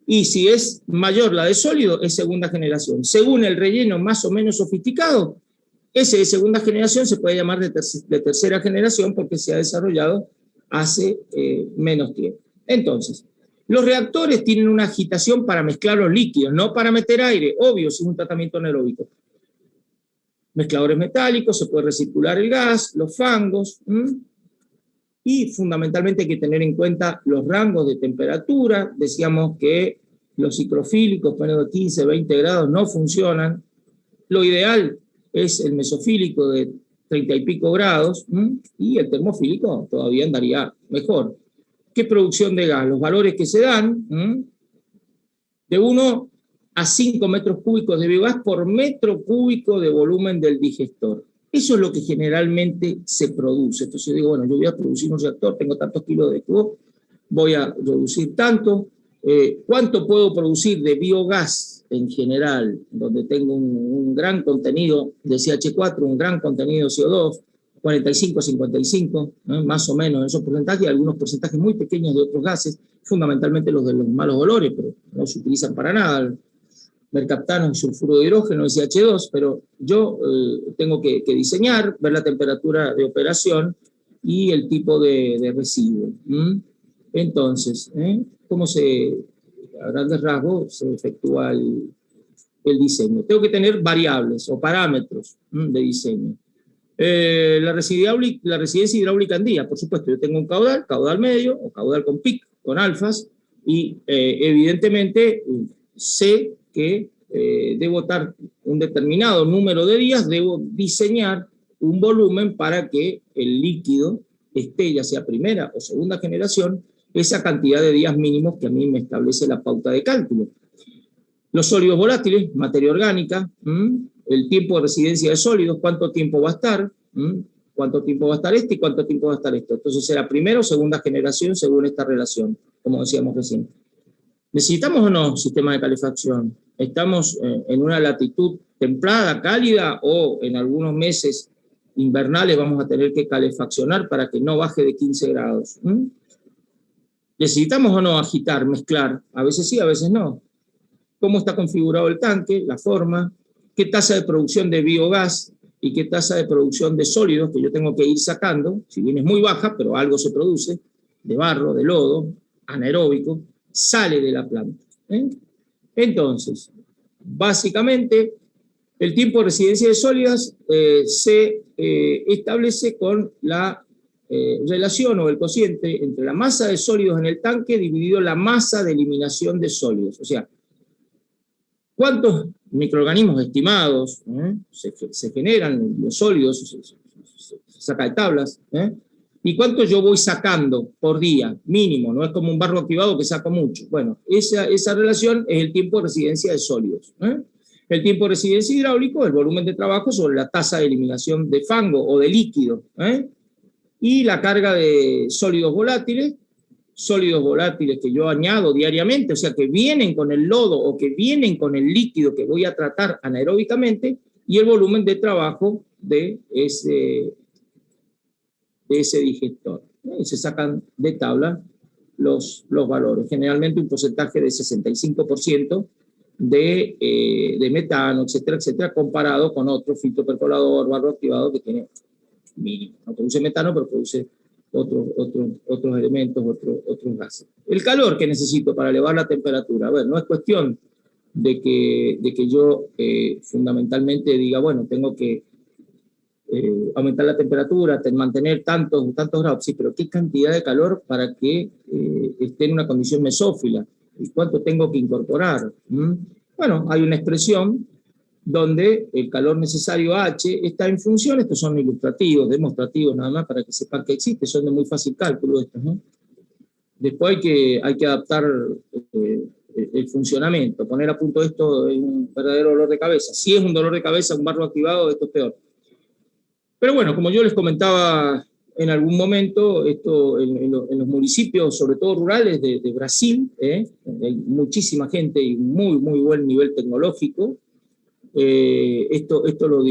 Y si es mayor la de sólido, es segunda generación. Según el relleno más o menos sofisticado, ese de segunda generación se puede llamar de tercera generación porque se ha desarrollado hace menos tiempo. Entonces, los reactores tienen una agitación para mezclar los líquidos, no para meter aire, obvio, si es un tratamiento anaeróbico. Mezcladores metálicos, se puede recircular el gas, los fangos, y fundamentalmente hay que tener en cuenta los rangos de temperatura. Decíamos que los ciclofílicos, menos de 15, 20 grados, no funcionan. Lo ideal es el mesofílico de 30 y pico grados, y el termofílico todavía andaría mejor. ¿Qué producción de gas? Los valores que se dan, de 1 a 5 metros cúbicos de biogás por metro cúbico de volumen del digestor. Eso es lo que generalmente se produce. Entonces yo digo, bueno, yo voy a producir un reactor, tengo tantos kilos de cubo, voy a reducir tanto. ¿Cuánto puedo producir de biogás en general, donde tengo un gran contenido de CH4, un gran contenido de CO2? 45, 55, ¿no? Más o menos esos porcentajes, y algunos porcentajes muy pequeños de otros gases, fundamentalmente los de los malos olores, pero no se utilizan para nada, mercaptano, sulfuro de hidrógeno, SH2, pero yo tengo que diseñar, ver la temperatura de operación y el tipo de residuo. Entonces, a grandes rasgos se efectúa el diseño. Tengo que tener variables o parámetros de diseño. La residencia hidráulica en día, por supuesto, yo tengo un caudal medio, o caudal con pic, con alfas, y evidentemente sé que debo estar un determinado número de días, debo diseñar un volumen para que el líquido esté, ya sea primera o segunda generación, esa cantidad de días mínimos que a mí me establece la pauta de cálculo. Los sólidos volátiles, materia orgánica, el tiempo de residencia de sólidos, cuánto tiempo va a estar, cuánto tiempo va a estar este y cuánto tiempo va a estar esto. Entonces será primera o segunda generación según esta relación, como decíamos recién. ¿Necesitamos o no sistema de calefacción? ¿Estamos en una latitud templada, cálida, o en algunos meses invernales vamos a tener que calefaccionar para que no baje de 15 grados? ¿Necesitamos o no agitar, mezclar? A veces sí, a veces no. ¿Cómo está configurado el tanque? La forma. ¿Qué tasa de producción de biogás y qué tasa de producción de sólidos que yo tengo que ir sacando? Si bien es muy baja, pero algo se produce, de barro, de lodo, anaeróbico, sale de la planta. Entonces, básicamente, el tiempo de residencia de sólidas se establece con la relación o el cociente entre la masa de sólidos en el tanque dividido la masa de eliminación de sólidos. O sea, ¿cuántos microorganismos estimados se generan los sólidos? Se saca de tablas. ¿Y cuánto yo voy sacando por día? Mínimo, no es como un barro activado que saco mucho. Bueno, esa relación es el tiempo de residencia de sólidos. El tiempo de residencia hidráulico, el volumen de trabajo sobre la tasa de eliminación de fango o de líquido. Y la carga de sólidos volátiles que yo añado diariamente, o sea, que vienen con el lodo o que vienen con el líquido que voy a tratar anaeróbicamente, y el volumen de trabajo de ese digestor. Y se sacan de tabla los valores. Generalmente un porcentaje de 65% de metano, etcétera, etcétera, comparado con otro filtro percolador, barro activado que tiene mínimo. No produce metano, pero produce otros elementos, otros gases. El calor que necesito para elevar la temperatura. A ver, no es cuestión de que yo fundamentalmente diga, bueno, tengo que aumentar la temperatura, mantener tantos grados, sí, pero ¿qué cantidad de calor para que esté en una condición mesófila? ¿Y cuánto tengo que incorporar? Bueno, hay una expresión donde el calor necesario H está en función, estos son ilustrativos, demostrativos nada más para que sepan que existe, son de muy fácil cálculo estos, ¿no? Después hay que adaptar el funcionamiento, poner a punto esto es un verdadero dolor de cabeza. Si es un dolor de cabeza, un barro activado, esto es peor. Pero bueno, como yo les comentaba en algún momento, esto en los municipios, sobre todo rurales de Brasil, hay muchísima gente y muy buen nivel tecnológico. Esto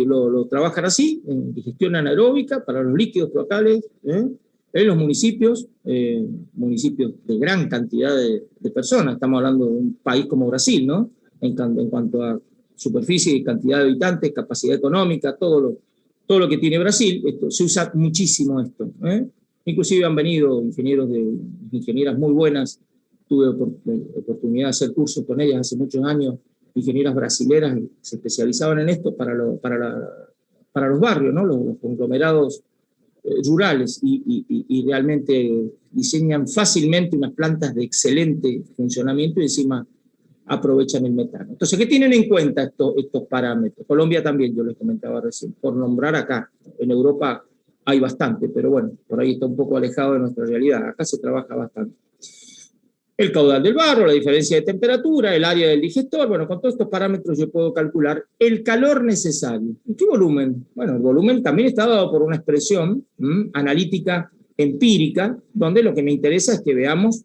lo trabajan así, en digestión anaeróbica para los líquidos cloacales, en los municipios de gran cantidad de personas. Estamos hablando de un país como Brasil, ¿no? En cuanto a superficie y cantidad de habitantes, capacidad económica, todo lo que tiene Brasil, se usa muchísimo esto. Inclusive han venido ingenieras muy buenas, tuve oportunidad de hacer cursos con ellas hace muchos años, ingenieras brasileras que se especializaban en esto para los barrios, ¿no? Los conglomerados rurales, y realmente diseñan fácilmente unas plantas de excelente funcionamiento y encima aprovechan el metano. Entonces, ¿qué tienen en cuenta estos parámetros? Colombia también, yo les comentaba recién, por nombrar acá. En Europa hay bastante, pero bueno, por ahí está un poco alejado de nuestra realidad. Acá se trabaja bastante. El caudal del barro, la diferencia de temperatura, el área del digestor, bueno, con todos estos parámetros yo puedo calcular el calor necesario. ¿Y qué volumen? Bueno, el volumen también está dado por una expresión analítica empírica, donde lo que me interesa es que veamos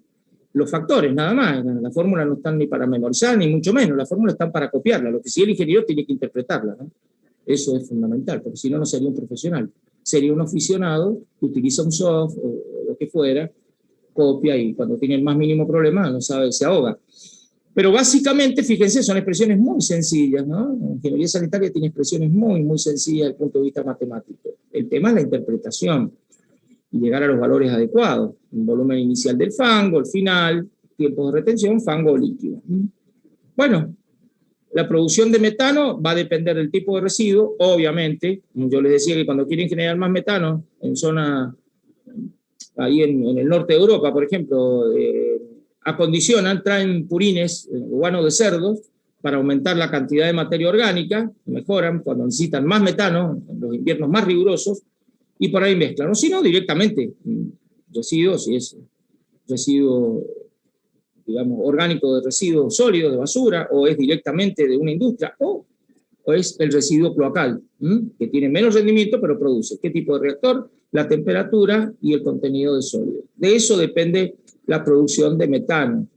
los factores, nada más. La fórmula no están ni para memorizar, ni mucho menos, la fórmula están para copiarla. Lo que sí el ingeniero tiene que interpretarla, ¿no? Eso es fundamental, porque si no, no sería un profesional. sería un aficionado que utiliza un soft o lo que fuera, copia y cuando tiene el más mínimo problema no sabe, se ahoga. Pero básicamente, fíjense, son expresiones muy sencillas, ¿no? La ingeniería sanitaria tiene expresiones muy, muy sencillas desde el punto de vista matemático. El tema es la interpretación y llegar a los valores adecuados. El volumen inicial del fango, el final, tiempos de retención, fango o líquido. Bueno, la producción de metano va a depender del tipo de residuo, obviamente. Yo les decía que cuando quieren generar más metano, en zona, ahí en el norte de Europa, por ejemplo, acondicionan, traen purines, guano de cerdos, para aumentar la cantidad de materia orgánica, mejoran cuando necesitan más metano, en los inviernos más rigurosos, y por ahí mezclan. O si no, directamente, residuos, si es residuo, digamos, orgánico de residuo sólido, de basura, o es directamente de una industria, o es el residuo cloacal, que tiene menos rendimiento, pero produce. ¿Qué tipo de reactor? La temperatura y el contenido de sólido. De eso depende la producción de metano.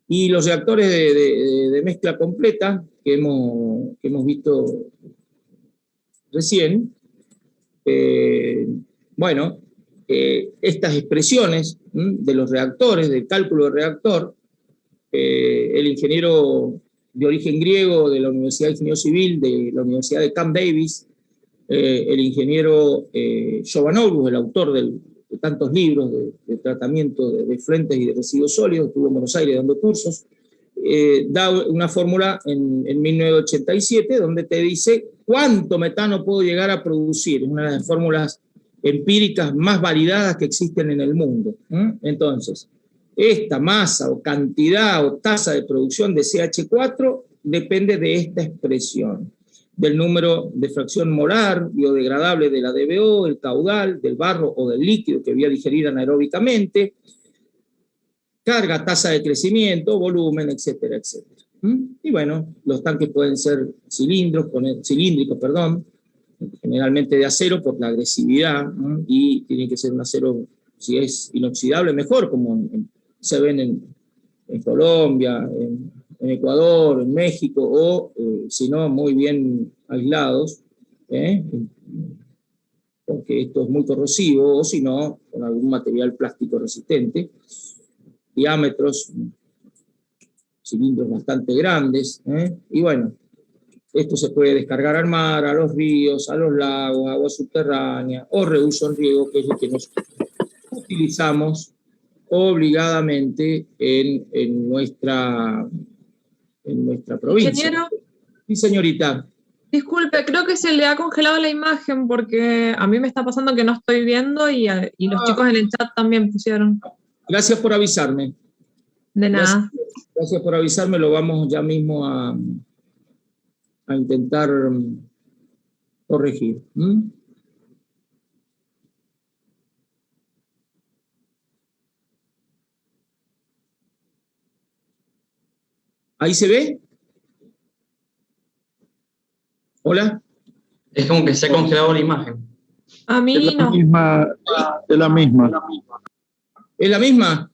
Y los reactores de mezcla completa que hemos visto recién, bueno, estas expresiones de los reactores, del cálculo de reactor, el ingeniero de origen griego de la Universidad de Ingeniería Civil, de la Universidad de Camp Davis, el ingeniero Jovanovus, el autor de tantos libros de tratamiento de fluentes y de residuos sólidos, estuvo en Buenos Aires dando cursos, da una fórmula en 1987 donde te dice cuánto metano puedo llegar a producir, una de las fórmulas empíricas más validadas que existen en el mundo. Entonces, esta masa o cantidad o tasa de producción de CH4 depende de esta expresión, del número de fracción molar biodegradable de la DBO, el caudal, del barro o del líquido que voy a digerir anaeróbicamente, carga, tasa de crecimiento, volumen, etcétera, etcétera. Y bueno, los tanques pueden ser cilíndricos, generalmente de acero por la agresividad, y tiene que ser un acero, si es inoxidable, mejor, como se ven en Colombia, en Ecuador, en México, o si no, muy bien aislados, porque esto es muy corrosivo, o si no, con algún material plástico resistente, diámetros, cilindros bastante grandes, y bueno, esto se puede descargar al mar, a los ríos, a los lagos, agua subterránea, o reuso en riego, que es lo que nos utilizamos obligadamente en nuestra provincia. Ingeniero. Sí, señorita. Disculpe, creo que se le ha congelado la imagen porque a mí me está pasando que no estoy viendo y los chicos en el chat también pusieron. Gracias por avisarme. De nada. Gracias por avisarme, lo vamos ya mismo a intentar corregir. ¿Ahí se ve? ¿Hola? Es como que se ha congelado la imagen. A mí Es la no. misma, es la misma. ¿Es la misma?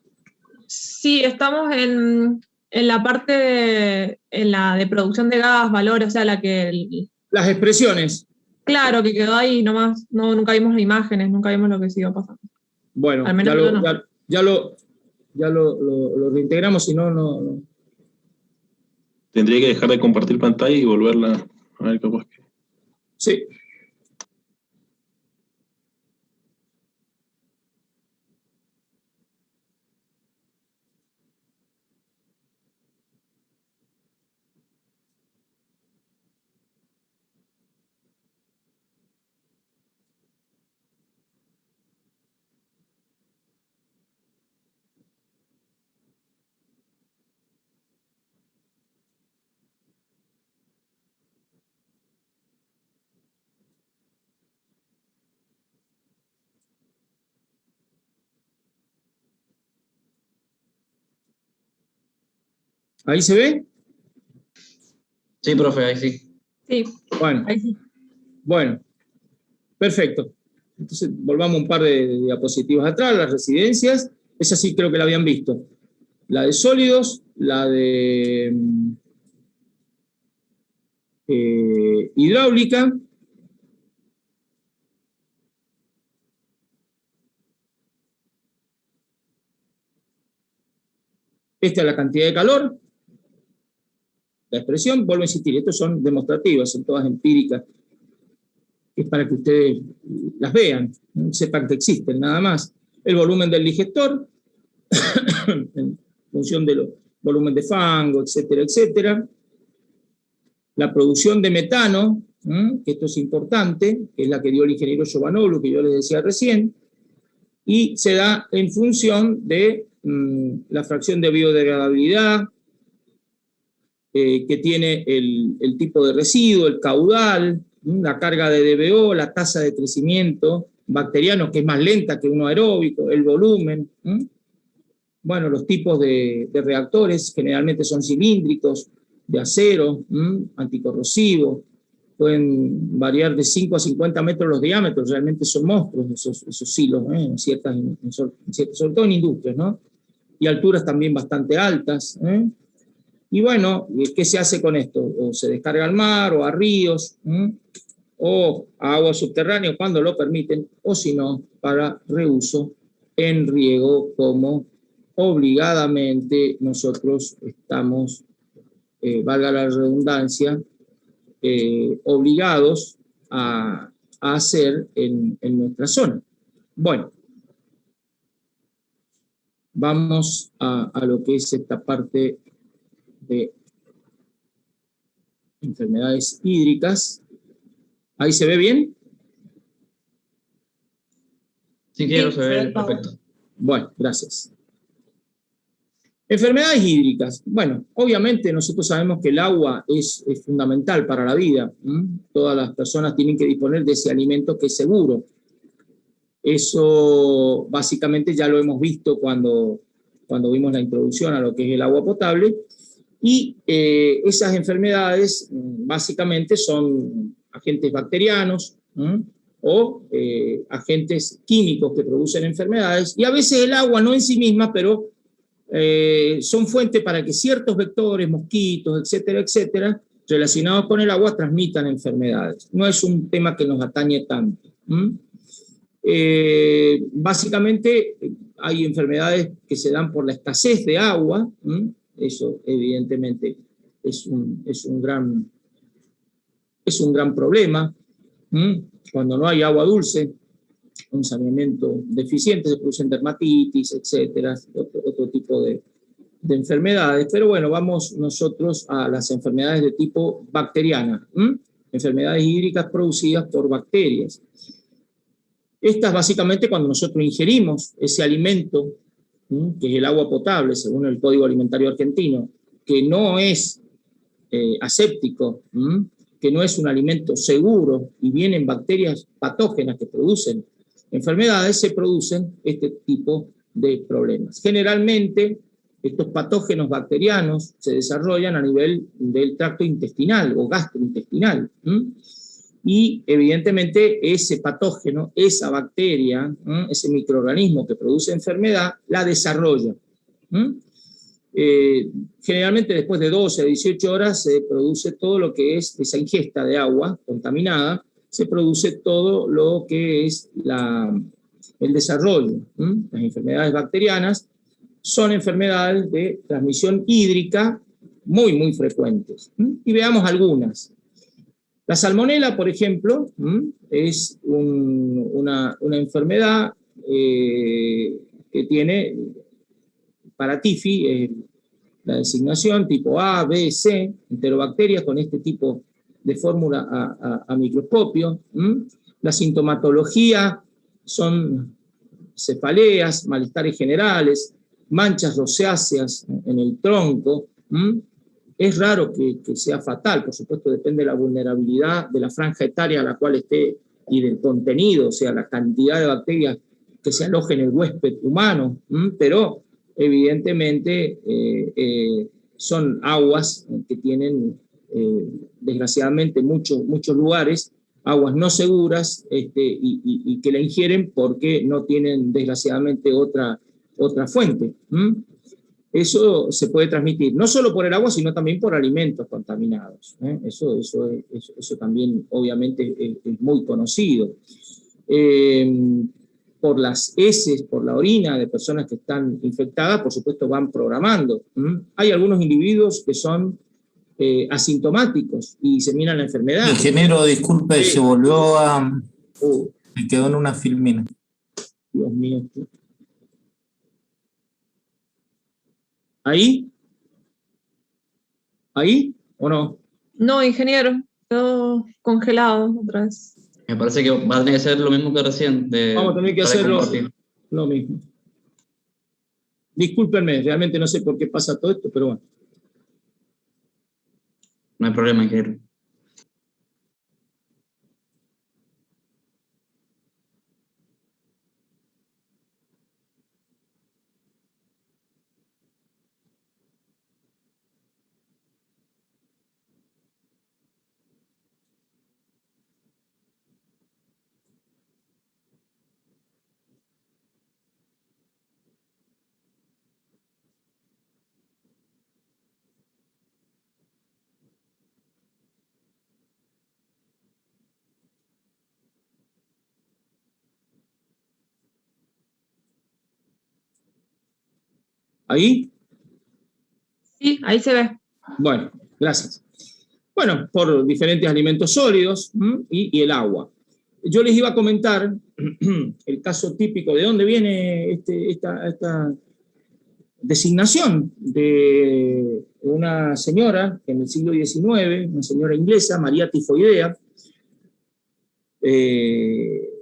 Sí, estamos en la parte de producción de gas, valor, o sea, la que... Las expresiones. Claro, que quedó ahí nomás. No, nunca vimos las imágenes, nunca vimos lo que siguió pasando. Bueno, al menos ya lo reintegramos, si no, no. Tendría que dejar de compartir pantalla y volverla a ver capaz que... Sí. ¿Ahí se ve? Sí, profe, ahí sí. Sí, Bueno, ahí sí. bueno, perfecto. Entonces, volvamos un par de diapositivas atrás, las residencias. Esa sí creo que la habían visto. La de sólidos, la de hidráulica, Esta es la cantidad de calor. La expresión, vuelvo a insistir, estas son demostrativas, son todas empíricas. Es para que ustedes las vean, sepan que existen, nada más. El volumen del digestor, en función del volumen de fango, etcétera, etcétera. La producción de metano, que esto es importante, que es la que dio el ingeniero Giovanoglu, que yo les decía recién, y se da en función de la fracción de biodegradabilidad, que tiene el tipo de residuo, el caudal, la carga de DBO, la tasa de crecimiento bacteriano, que es más lenta que uno aeróbico, el volumen. Bueno, los tipos de reactores generalmente son cilíndricos, de acero, anticorrosivos, pueden variar de 5 a 50 metros los diámetros, realmente son monstruos esos silos, sobre todo en industrias, ¿no? Y alturas también bastante altas. Y bueno, ¿qué se hace con esto? O se descarga al mar, o a ríos, o a agua subterránea cuando lo permiten, o si no, para reuso en riego, como obligadamente nosotros estamos, valga la redundancia, obligados a hacer en nuestra zona. Bueno, vamos a lo que es esta parte de enfermedades hídricas. ¿Ahí se ve bien? Sí, quiero saber, perfecto. Bueno, gracias. Enfermedades hídricas. Bueno, obviamente nosotros sabemos que el agua es fundamental para la vida. Todas las personas tienen que disponer de ese alimento que es seguro. Eso básicamente ya lo hemos visto cuando vimos la introducción a lo que es el agua potable. Y esas enfermedades básicamente son agentes bacterianos o agentes químicos que producen enfermedades, y a veces el agua no en sí misma, pero son fuente para que ciertos vectores, mosquitos, etcétera, etcétera, relacionados con el agua transmitan enfermedades. No es un tema que nos atañe tanto. Básicamente hay enfermedades que se dan por la escasez de agua. Eso evidentemente es un gran problema. Cuando no hay agua dulce, un saneamiento deficiente, se producen dermatitis, etcétera, otro tipo de enfermedades. Pero bueno, vamos nosotros a las enfermedades de tipo bacteriana, enfermedades hídricas producidas por bacterias. Estas básicamente cuando nosotros ingerimos ese alimento, que es el agua potable, según el Código Alimentario Argentino, que no es aséptico, que no es un alimento seguro, y vienen bacterias patógenas que producen enfermedades, se producen este tipo de problemas. Generalmente, estos patógenos bacterianos se desarrollan a nivel del tracto intestinal o gastrointestinal. Y evidentemente ese patógeno, esa bacteria, ese microorganismo que produce enfermedad, la desarrolla. Generalmente después de 12 a 18 horas se produce todo lo que es esa ingesta de agua contaminada, se produce todo lo que es el desarrollo. Las enfermedades bacterianas son enfermedades de transmisión hídrica muy, muy frecuentes. Y veamos algunas. La salmonela, por ejemplo, es una enfermedad que tiene para TIFI la designación tipo A, B, C, enterobacterias con este tipo de fórmula a microscopio. La sintomatología son cefaleas, malestares generales, manchas rosáceas en el tronco. Es raro que sea fatal, por supuesto depende de la vulnerabilidad de la franja etaria a la cual esté y del contenido, o sea, la cantidad de bacterias que se alojen en el huésped humano, pero evidentemente son aguas que tienen desgraciadamente muchos lugares, aguas no seguras, y que la ingieren porque no tienen desgraciadamente otra fuente. Eso se puede transmitir no solo por el agua, sino también por alimentos contaminados. Eso también obviamente es muy conocido. por las heces, por la orina de personas que están infectadas, por supuesto van programando. Hay algunos individuos que son asintomáticos y diseminan la enfermedad. Ingeniero, disculpe, Sí. se volvió a... Me quedó en una filmina. Dios mío. ¿Ahí? ¿Ahí o no? No, ingeniero, quedó congelado otra vez. Me parece que va a tener que ser lo mismo que recién. Vamos a tener que para hacerlo compartir. lo mismo. Discúlpenme, realmente no sé por qué pasa todo esto, pero bueno. No hay problema, ingeniero. ¿Ahí? Sí, ahí se ve. Bueno, gracias. Bueno, por diferentes alimentos sólidos y el agua. Yo les iba a comentar el caso típico de dónde viene esta designación de una señora que en el siglo XIX, una señora inglesa, María Tifoidea,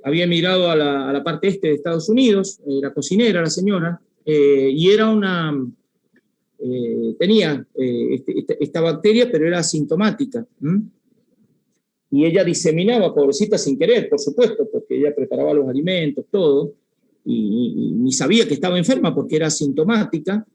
había emigrado a la parte este de Estados Unidos, era cocinera la señora, y era tenía esta bacteria, pero era asintomática. Y ella diseminaba, pobrecita, sin querer, por supuesto, porque ella preparaba los alimentos, todo, y ni sabía que estaba enferma porque era asintomática,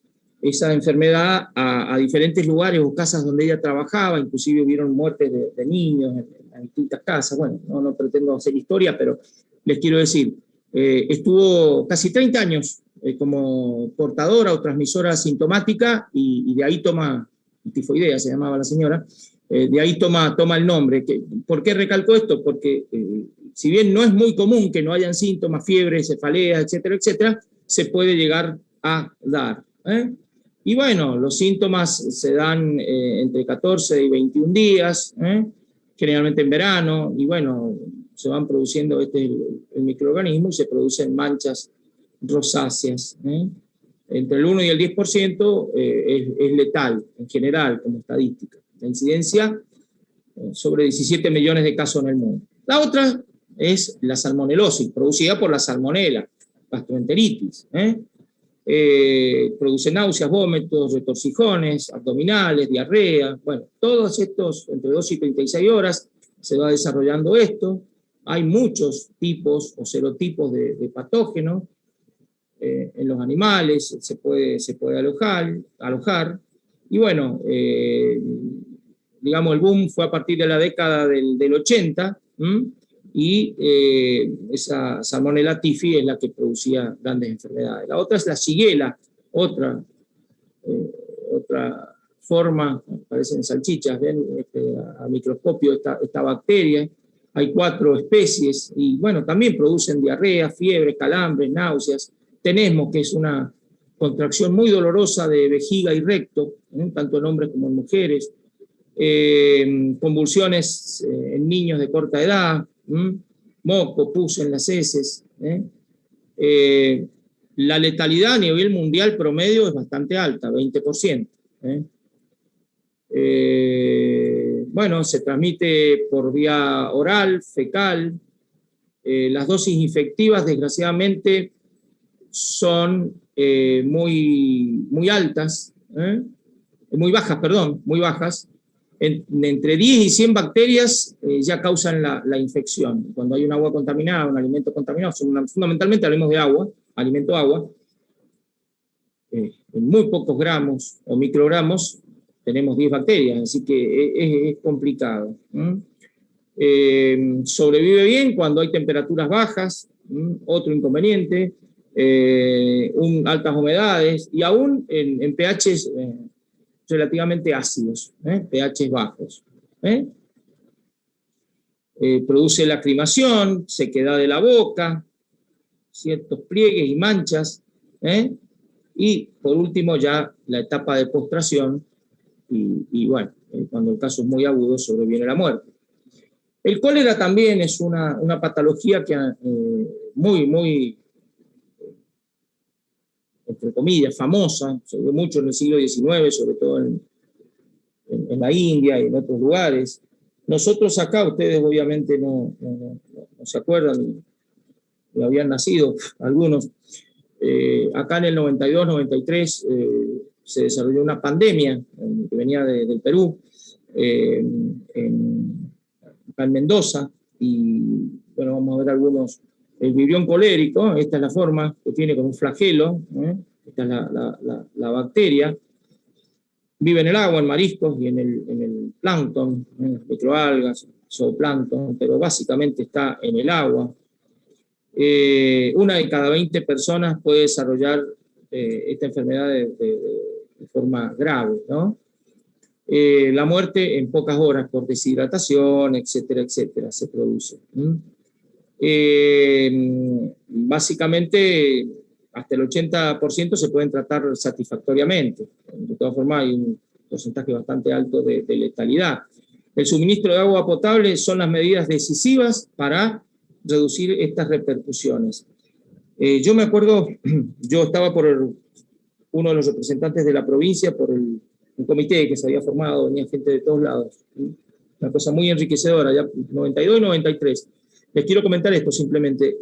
esa enfermedad a diferentes lugares o casas donde ella trabajaba, inclusive hubieron muertes de niños en distintas casas. Bueno, no pretendo hacer historia, pero les quiero decir, estuvo casi 30 años como portadora o transmisora asintomática, y de ahí toma, tifoidea se llamaba la señora, de ahí toma el nombre. ¿Por qué recalco esto? Porque si bien no es muy común que no hayan síntomas, fiebre, cefaleas, etcétera, etcétera, se puede llegar a dar. Y bueno, los síntomas se dan entre 14 y 21 días, generalmente en verano, y bueno, se van produciendo el microorganismo y se producen manchas rosáceas. Entre el 1 y el 10% es letal en general como estadística. La incidencia sobre 17 millones de casos en el mundo. La otra es la salmonelosis, producida por la salmonela, gastroenteritis. Produce náuseas, vómitos, retorcijones, abdominales, diarrea. Bueno, todos estos, entre 2 y 36 horas, se va desarrollando esto. Hay muchos tipos o serotipos de patógenos en los animales, se puede alojar. Y bueno, digamos, el boom fue a partir de la década del 80, y esa Salmonella typhi es la que producía grandes enfermedades. La otra es la Shigella, otra forma, parecen salchichas, ven a microscopio esta bacteria. Hay 4 especies, y bueno, también producen diarrea, fiebre, calambres, náuseas. Tenesmo, que es una contracción muy dolorosa de vejiga y recto, tanto en hombres como en mujeres. Convulsiones en niños de corta edad, moco, pus en las heces. La letalidad a nivel mundial promedio es bastante alta, 20%. Bueno, se transmite por vía oral, fecal. Las dosis infectivas, desgraciadamente, son muy altas, muy bajas. Entre 10 y 100 bacterias ya causan la infección. Cuando hay un agua contaminada, un alimento contaminado, fundamentalmente hablemos de agua, alimento-agua, en muy pocos gramos o microgramos tenemos 10 bacterias, así que es complicado. Sobrevive bien cuando hay temperaturas bajas, otro inconveniente, altas humedades, y aún en pHs relativamente ácidos, pHs bajos. Produce lacrimación, sequedad de la boca, ciertos pliegues y manchas, y por último ya la etapa de postración, y bueno, cuando el caso es muy agudo sobreviene la muerte. El cólera también es una patología que muy, entre comillas, famosa, se vio mucho en el siglo XIX, sobre todo en la India y en otros lugares. Nosotros acá, ustedes obviamente no se acuerdan, ni habían nacido algunos. Acá en el 92, 93 se desarrolló una pandemia que venía del Perú, acá en Mendoza, y bueno, vamos a ver algunos. El vibrión colérico, esta es la forma que tiene como un flagelo, esta es la bacteria. Vive en el agua, en mariscos y en el plancton, microalgas, zooplancton, pero básicamente está en el agua. Una de cada 20 personas puede desarrollar esta enfermedad de forma grave, ¿no? La muerte en pocas horas por deshidratación, etcétera, etcétera, se produce. Básicamente, hasta el 80% se pueden tratar satisfactoriamente. De todas formas, hay un porcentaje bastante alto de letalidad. El suministro de agua potable son las medidas decisivas para reducir estas repercusiones. Yo me acuerdo, yo estaba por uno de los representantes de la provincia, por un comité que se había formado, venía gente de todos lados. Una cosa muy enriquecedora, ya 92 y 93. Les quiero comentar esto simplemente.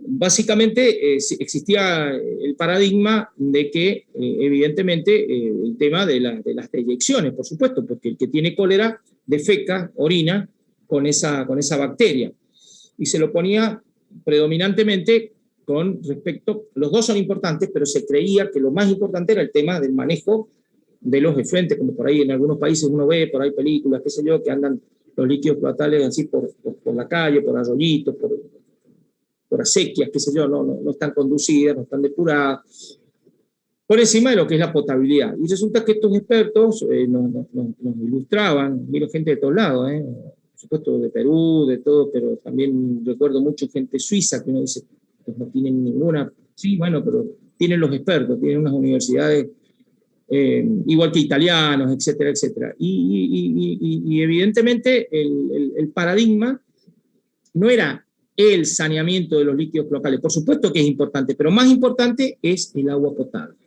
Básicamente existía el paradigma de que, evidentemente, el tema de las deyecciones, por supuesto, porque el que tiene cólera defeca, orina con esa bacteria. Y se lo ponía predominantemente con respecto, los dos son importantes, pero se creía que lo más importante era el tema del manejo de los efluentes, como por ahí en algunos países uno ve, por ahí películas, qué sé yo, que andan los líquidos cloacales así por la calle, por arroyitos, por acequias, qué sé yo, no están conducidas, no están depuradas, por encima de lo que es la potabilidad. Y resulta que estos expertos nos ilustraban, vino gente de todos lados, por supuesto de Perú, de todo, pero también recuerdo mucho gente suiza que uno dice, pues no tienen ninguna, sí, bueno, pero tienen los expertos, tienen unas universidades igual que italianos, etcétera, etcétera. Y evidentemente el paradigma no era el saneamiento de los líquidos cloacales, por supuesto que es importante, pero más importante es el agua potable.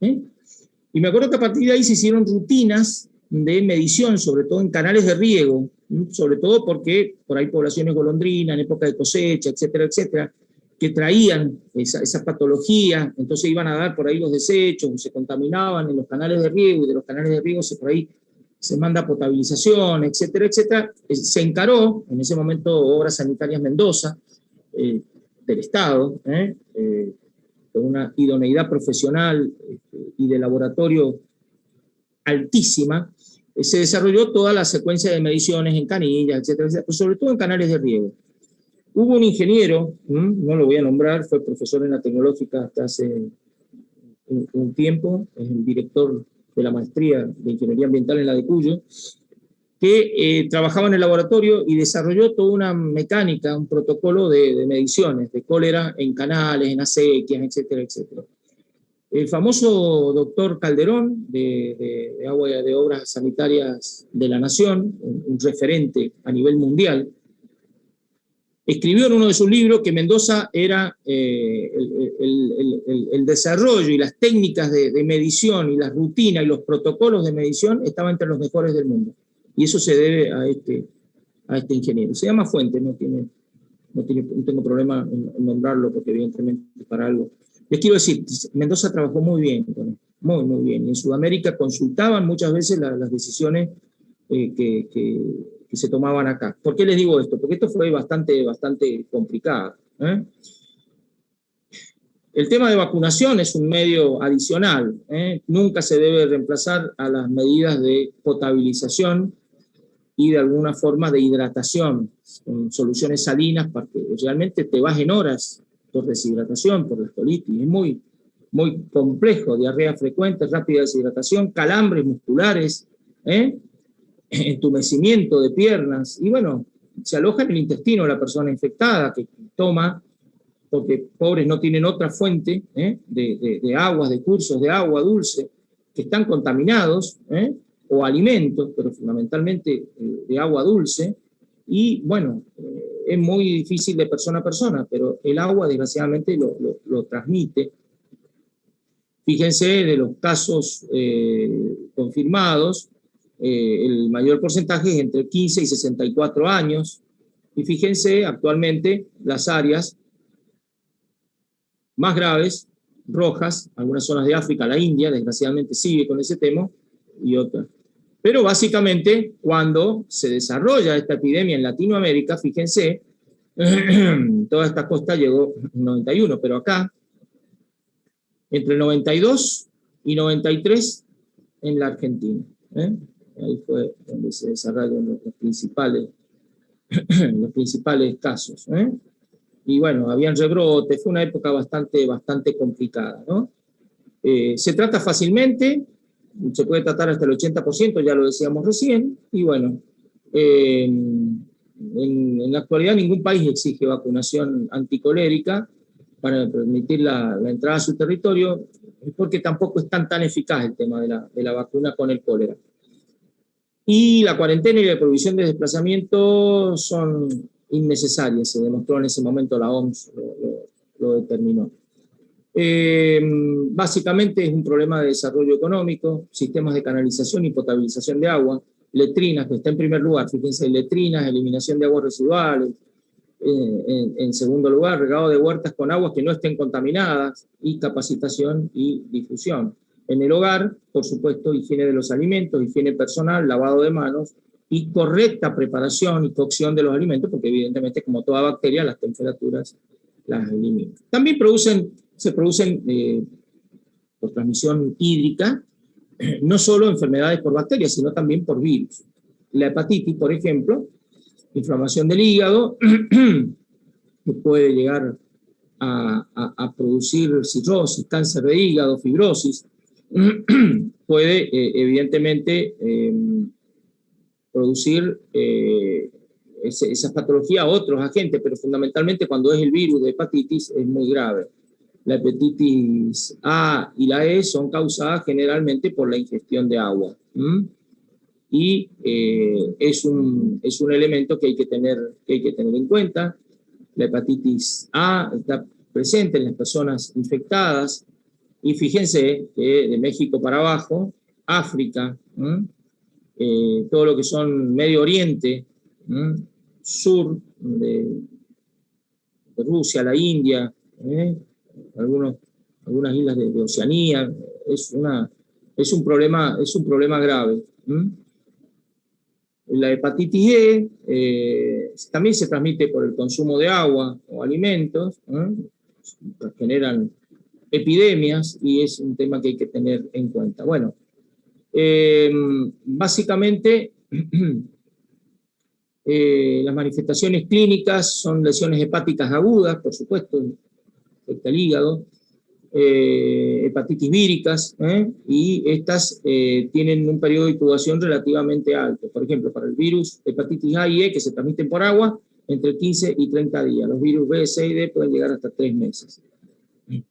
Y me acuerdo que a partir de ahí se hicieron rutinas de medición, sobre todo en canales de riego, sobre todo porque por ahí poblaciones golondrinas, en época de cosecha, etcétera, etcétera, que traían esa patología, entonces iban a dar por ahí los desechos, se contaminaban en los canales de riego, y de los canales de riego por ahí se manda potabilización, etcétera, etcétera. Se encaró, en ese momento, Obras Sanitarias Mendoza, del Estado, con una idoneidad profesional y de laboratorio altísima, se desarrolló toda la secuencia de mediciones en canillas, etcétera, etcétera, pero sobre todo en canales de riego. Hubo un ingeniero, no lo voy a nombrar, fue profesor en la Tecnológica hasta hace un tiempo, es el director de la maestría de Ingeniería Ambiental en la de Cuyo, que trabajaba en el laboratorio y desarrolló toda una mecánica, un protocolo de mediciones de cólera en canales, en acequias, etcétera, etcétera. El famoso doctor Calderón, de Obras Sanitarias de la Nación, un referente a nivel mundial, escribió en uno de sus libros que Mendoza era el desarrollo y las técnicas de medición y las rutinas y los protocolos de medición estaban entre los mejores del mundo. Y eso se debe a este ingeniero. Se llama Fuentes, no tengo problema en nombrarlo porque evidentemente para algo. Les quiero decir, Mendoza trabajó muy bien, muy bien. Y en Sudamérica consultaban muchas veces las decisiones que se tomaban acá. ¿Por qué les digo esto? Porque esto fue bastante complicado. El tema de vacunación es un medio adicional. Nunca se debe reemplazar a las medidas de potabilización y de alguna forma de hidratación, con soluciones salinas, porque realmente te vas en horas por deshidratación, por la colitis. Es muy complejo, diarrea frecuente, rápida deshidratación, calambres musculares, entumecimiento de piernas, y bueno, se aloja en el intestino la persona infectada, que toma porque pobres no tienen otra fuente de aguas, de cursos de agua dulce, que están contaminados, o alimentos, pero fundamentalmente de agua dulce, y bueno, es muy difícil de persona a persona, pero el agua desgraciadamente lo transmite. Fíjense, de los casos confirmados, el mayor porcentaje es entre 15 y 64 años, y fíjense actualmente las áreas más graves, rojas, algunas zonas de África, la India, desgraciadamente sigue con ese tema, y otras. Pero básicamente, cuando se desarrolla esta epidemia en Latinoamérica, fíjense, toda esta costa llegó en 91, pero acá, entre 92 y 93, en la Argentina. Ahí fue donde se desarrollaron los principales casos. Y bueno, habían rebrotes, fue una época bastante complicada, ¿no? Se trata fácilmente, se puede tratar hasta el 80%, ya lo decíamos recién, y bueno, en la actualidad ningún país exige vacunación anticolérica para permitir la entrada a su territorio, porque tampoco es tan eficaz el tema de la vacuna con el cólera. Y la cuarentena y la prohibición de desplazamiento son innecesarias, se demostró en ese momento, la OMS lo determinó. Básicamente es un problema de desarrollo económico, sistemas de canalización y potabilización de agua, letrinas, que está en primer lugar, fíjense, letrinas, eliminación de aguas residuales, en segundo lugar, regado de huertas con aguas que no estén contaminadas, y capacitación y difusión. En el hogar, por supuesto, higiene de los alimentos, higiene personal, lavado de manos, y correcta preparación y cocción de los alimentos, porque evidentemente, como toda bacteria, las temperaturas las eliminan. También se producen por transmisión hídrica, no solo enfermedades por bacterias, sino también por virus. La hepatitis, por ejemplo, inflamación del hígado, que puede llegar a producir cirrosis, cáncer de hígado, fibrosis, puede evidentemente producir esa patología a otros agentes, pero fundamentalmente cuando es el virus de hepatitis es muy grave. La hepatitis A y la E son causadas generalmente por la ingestión de agua. Y es un elemento que hay que tener en cuenta. La hepatitis A está presente en las personas infectadas, y fíjense que de México para abajo, África, todo lo que son Medio Oriente, sur de Rusia, la India, algunas islas de Oceanía, es un problema grave. La hepatitis E también se transmite por el consumo de agua o alimentos, generan epidemias, y es un tema que hay que tener en cuenta. Bueno, básicamente las manifestaciones clínicas son lesiones hepáticas agudas, por supuesto, afecta el hígado, hepatitis víricas, y estas tienen un periodo de incubación relativamente alto. Por ejemplo, para el virus hepatitis A y E, que se transmiten por agua, entre 15 y 30 días. Los virus B, C y D pueden llegar hasta 3 meses.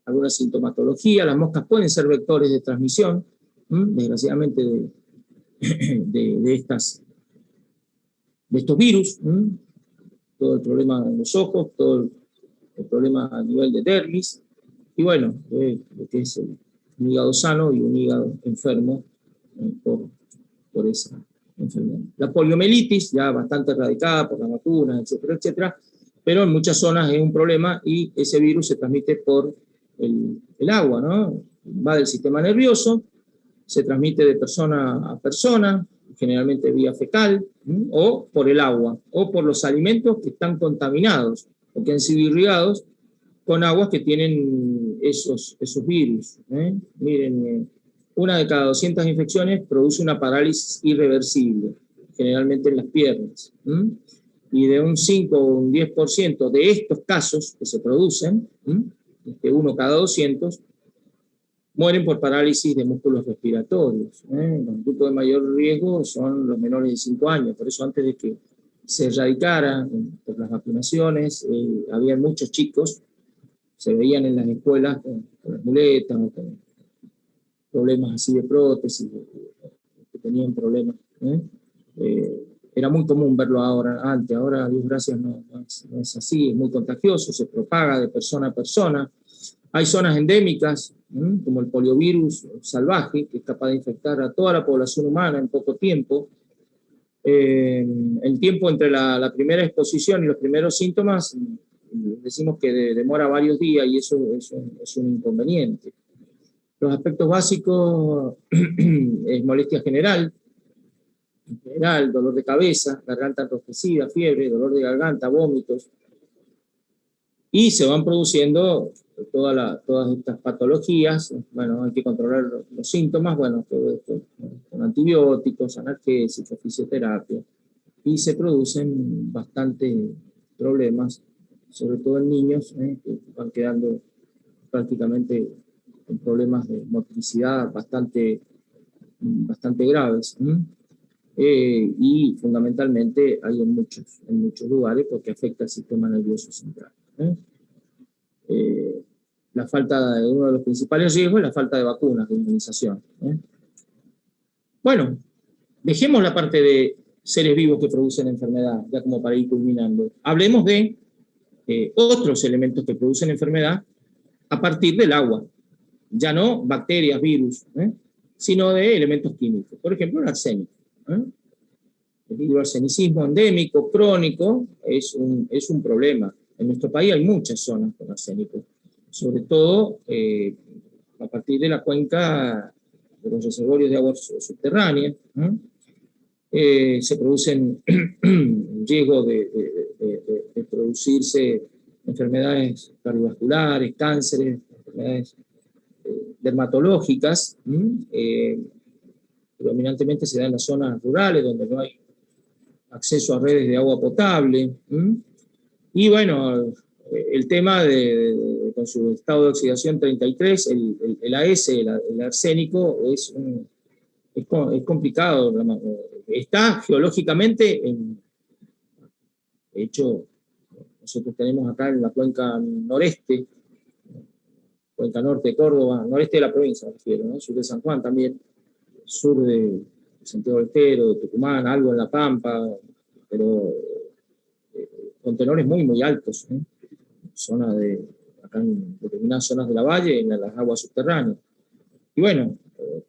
Alguna sintomatología, las moscas pueden ser vectores de transmisión, desgraciadamente, de estos virus, todo el problema de los ojos, todo el problema a nivel de dermis, y bueno, lo que es un hígado sano y un hígado enfermo por esa enfermedad. La poliomielitis, ya bastante erradicada por las vacunas, etcétera, etcétera, pero en muchas zonas es un problema, y ese virus se transmite por el agua, ¿no? Va del sistema nervioso, se transmite de persona a persona, generalmente vía fecal, o por el agua, o por los alimentos que están contaminados, o que han sido irrigados con aguas que tienen esos virus. Miren, una de cada 200 infecciones produce una parálisis irreversible, generalmente en las piernas. Y de un 5 o un 10% de estos casos que se producen, de 1 cada 200, mueren por parálisis de músculos respiratorios. Los grupos de mayor riesgo son los menores de 5 años, por eso antes de que se erradicara por las vacunaciones, había muchos chicos se veían en las escuelas con las muletas, o con problemas así de prótesis, que tenían problemas. Era muy común verlo antes, ahora, Dios gracias, no es así, es muy contagioso, se propaga de persona a persona. Hay zonas endémicas, como el poliovirus salvaje, que es capaz de infectar a toda la población humana en poco tiempo. El tiempo entre la primera exposición y los primeros síntomas, decimos que demora varios días, y eso es un inconveniente. Los aspectos básicos es molestia general, dolor de cabeza, garganta enrojecida, fiebre, dolor de garganta, vómitos, y se van produciendo todas estas patologías. Bueno, hay que controlar los síntomas, bueno, todo esto con antibióticos, analgésicos, fisioterapia, y se producen bastantes problemas, sobre todo en niños, que van quedando prácticamente con problemas de motricidad bastante graves. Y fundamentalmente hay en muchos lugares, porque afecta al sistema nervioso central. La falta de uno de los principales riesgos es la falta de vacunas, de inmunización. Bueno, dejemos la parte de seres vivos que producen enfermedad, ya como para ir culminando. Hablemos de otros elementos que producen enfermedad a partir del agua. Ya no bacterias, virus, sino de elementos químicos. Por ejemplo, el arsénico. El hidroarsenicismo endémico, crónico, es un problema. En nuestro país hay muchas zonas con arsénico, sobre todo a partir de la cuenca de los reservorios de agua subterránea. Se producen riesgos de producirse enfermedades cardiovasculares, cánceres, enfermedades dermatológicas. Predominantemente se da en las zonas rurales, donde no hay acceso a redes de agua potable. Y bueno, el tema con su estado de oxidación 33, el AS, el arsénico, es complicado. Está geológicamente, de hecho, nosotros tenemos acá en la cuenca noreste, cuenca norte de Córdoba, noreste de la provincia, me refiero, ¿no? Sur de San Juan también, sur de Santiago del Estero, de Tucumán, algo en La Pampa, pero con tenores muy, muy altos, acá en determinadas zonas de la valle, en las aguas subterráneas. Y bueno,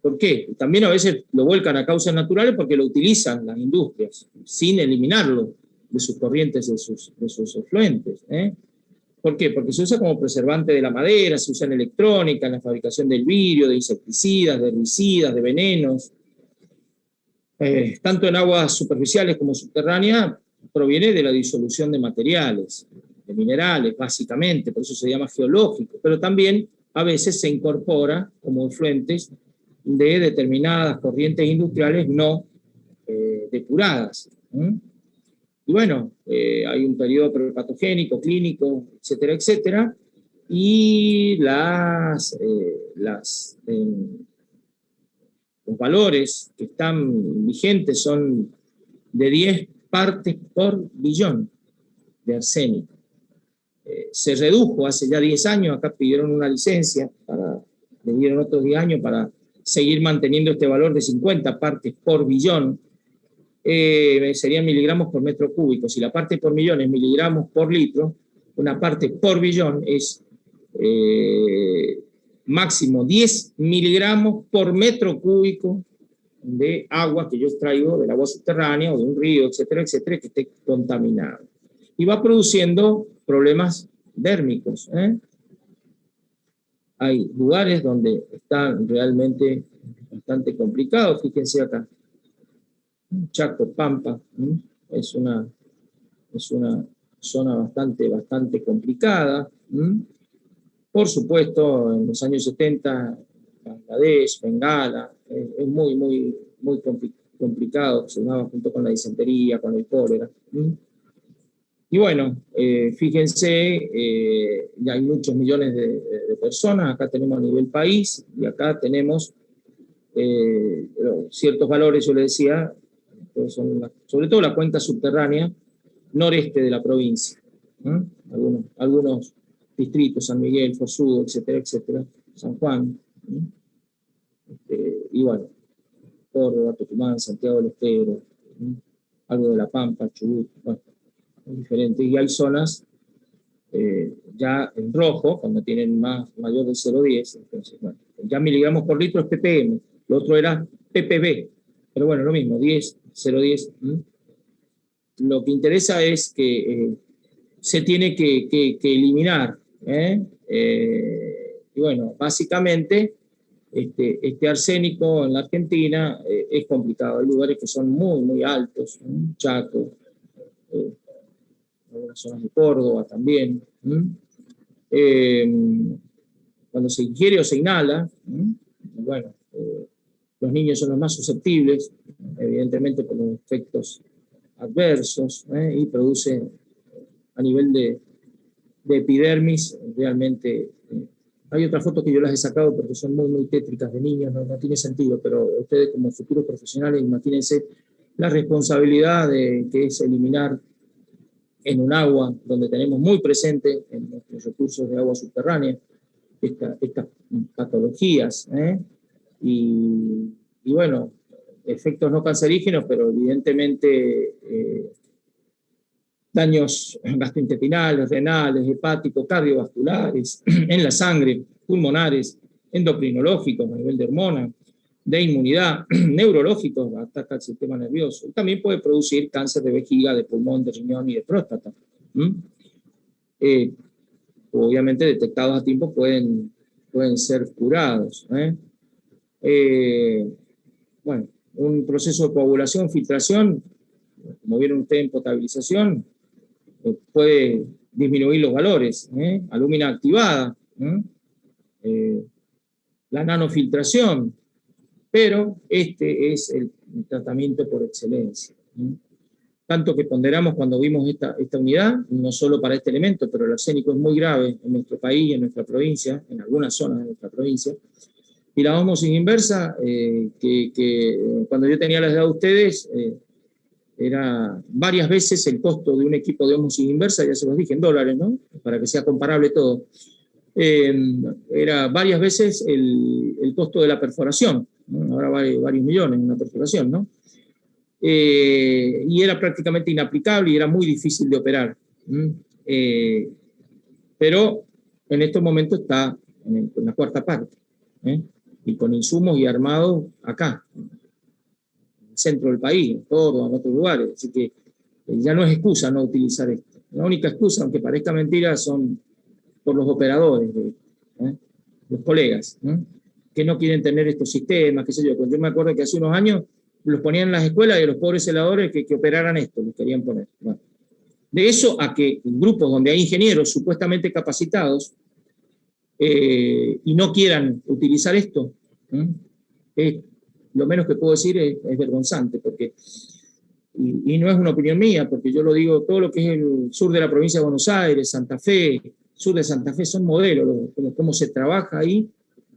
¿por qué? También a veces lo vuelcan a causas naturales porque lo utilizan las industrias, sin eliminarlo de sus corrientes, de sus efluentes. ¿Por qué? Porque se usa como preservante de la madera, se usa en electrónica, en la fabricación del vidrio, de insecticidas, de herbicidas, de venenos. Tanto en aguas superficiales como subterráneas, proviene de la disolución de materiales, de minerales, básicamente, por eso se llama geológico, pero también a veces se incorpora como efluentes de determinadas corrientes industriales no depuradas. Y bueno, hay un periodo prepatogénico, clínico, etcétera, etcétera, y los valores que están vigentes son de 10 partes por billón de arsénico. Se redujo hace ya 10 años, acá pidieron una licencia, le dieron otros 10 años para seguir manteniendo este valor de 50 partes por billón. Serían miligramos por metro cúbico. Si la parte por millón es miligramos por litro, una parte por billón es máximo 10 miligramos por metro cúbico de agua que yo extraigo del agua subterránea o de un río, etcétera, etcétera, que esté contaminado. Y va produciendo problemas dérmicos. Hay lugares donde están realmente bastante complicados. Fíjense acá. Chaco, Pampa, es una zona bastante complicada. Por supuesto, en los años 70, Bangladesh, Bengala, es muy complicado, se daba junto con la disentería, con el cólera. Y bueno, fíjense, ya hay muchos millones de personas, acá tenemos a nivel país, y acá tenemos ciertos valores, yo le decía, sobre todo la cuenca subterránea noreste de la provincia. Algunos distritos, San Miguel, Forzudo, etcétera, etcétera, San Juan, y bueno, Córdoba, Tucumán, Santiago del Estero, algo de La Pampa, Chubut, bueno, es diferente. Y hay zonas ya en rojo, cuando tienen mayor de 0,10, entonces, bueno, ya miligramos por litro es ppm, lo otro era ppb, pero bueno, lo mismo, 10, 0,10. Lo que interesa es que se tiene que eliminar, y bueno, básicamente, este arsénico en la Argentina es complicado. Hay lugares que son muy, muy altos, Chaco, algunas zonas de Córdoba también. Cuando se ingiere o se inhala, bueno, los niños son los más susceptibles, evidentemente por los efectos adversos, y produce a nivel de epidermis realmente. Hay otras fotos que yo las he sacado porque son muy, muy tétricas de niños, no tiene sentido, pero ustedes como futuros profesionales, imagínense la responsabilidad que es eliminar en un agua donde tenemos muy presente en nuestros recursos de agua subterránea estas patologías, y bueno, efectos no cancerígenos, pero evidentemente daños gastrointestinales, renales, hepáticos, cardiovasculares, en la sangre, pulmonares, endocrinológicos a nivel de hormonas, de inmunidad, neurológicos, ataca el sistema nervioso. Y también puede producir cáncer de vejiga, de pulmón, de riñón y de próstata. Obviamente detectados a tiempo pueden ser curados. Bueno, un proceso de coagulación, filtración, como vieron ustedes en potabilización, puede disminuir los valores, alúmina activada, la nanofiltración, pero este es el tratamiento por excelencia. Tanto que ponderamos cuando vimos esta unidad, no solo para este elemento, pero el arsénico es muy grave en nuestro país, en nuestra provincia, en algunas zonas de nuestra provincia, y la ósmosis inversa, que cuando yo tenía la edad de ustedes, era varias veces el costo de un equipo de ósmosis inversa, ya se los dije, en dólares, ¿no? Para que sea comparable todo. Era varias veces el costo de la perforación, ¿no? Ahora vale varios millones una perforación, ¿no? Y era prácticamente inaplicable y era muy difícil de operar. Pero en estos momentos está en la cuarta parte, y con insumos y armados acá, centro del país, en Córdoba, en otros lugares, así que ya no es excusa no utilizar esto. La única excusa, aunque parezca mentira, son por los operadores, los colegas, que no quieren tener estos sistemas, qué sé yo. Yo me acuerdo que hace unos años los ponían en las escuelas y a los pobres celadores que operaran esto, los querían poner. Bueno, de eso a que grupos donde hay ingenieros supuestamente capacitados y no quieran utilizar esto, lo menos que puedo decir es vergonzante, porque, y no es una opinión mía, porque yo lo digo, todo lo que es el sur de la provincia de Buenos Aires, Santa Fe, sur de Santa Fe, son modelos, cómo se trabaja ahí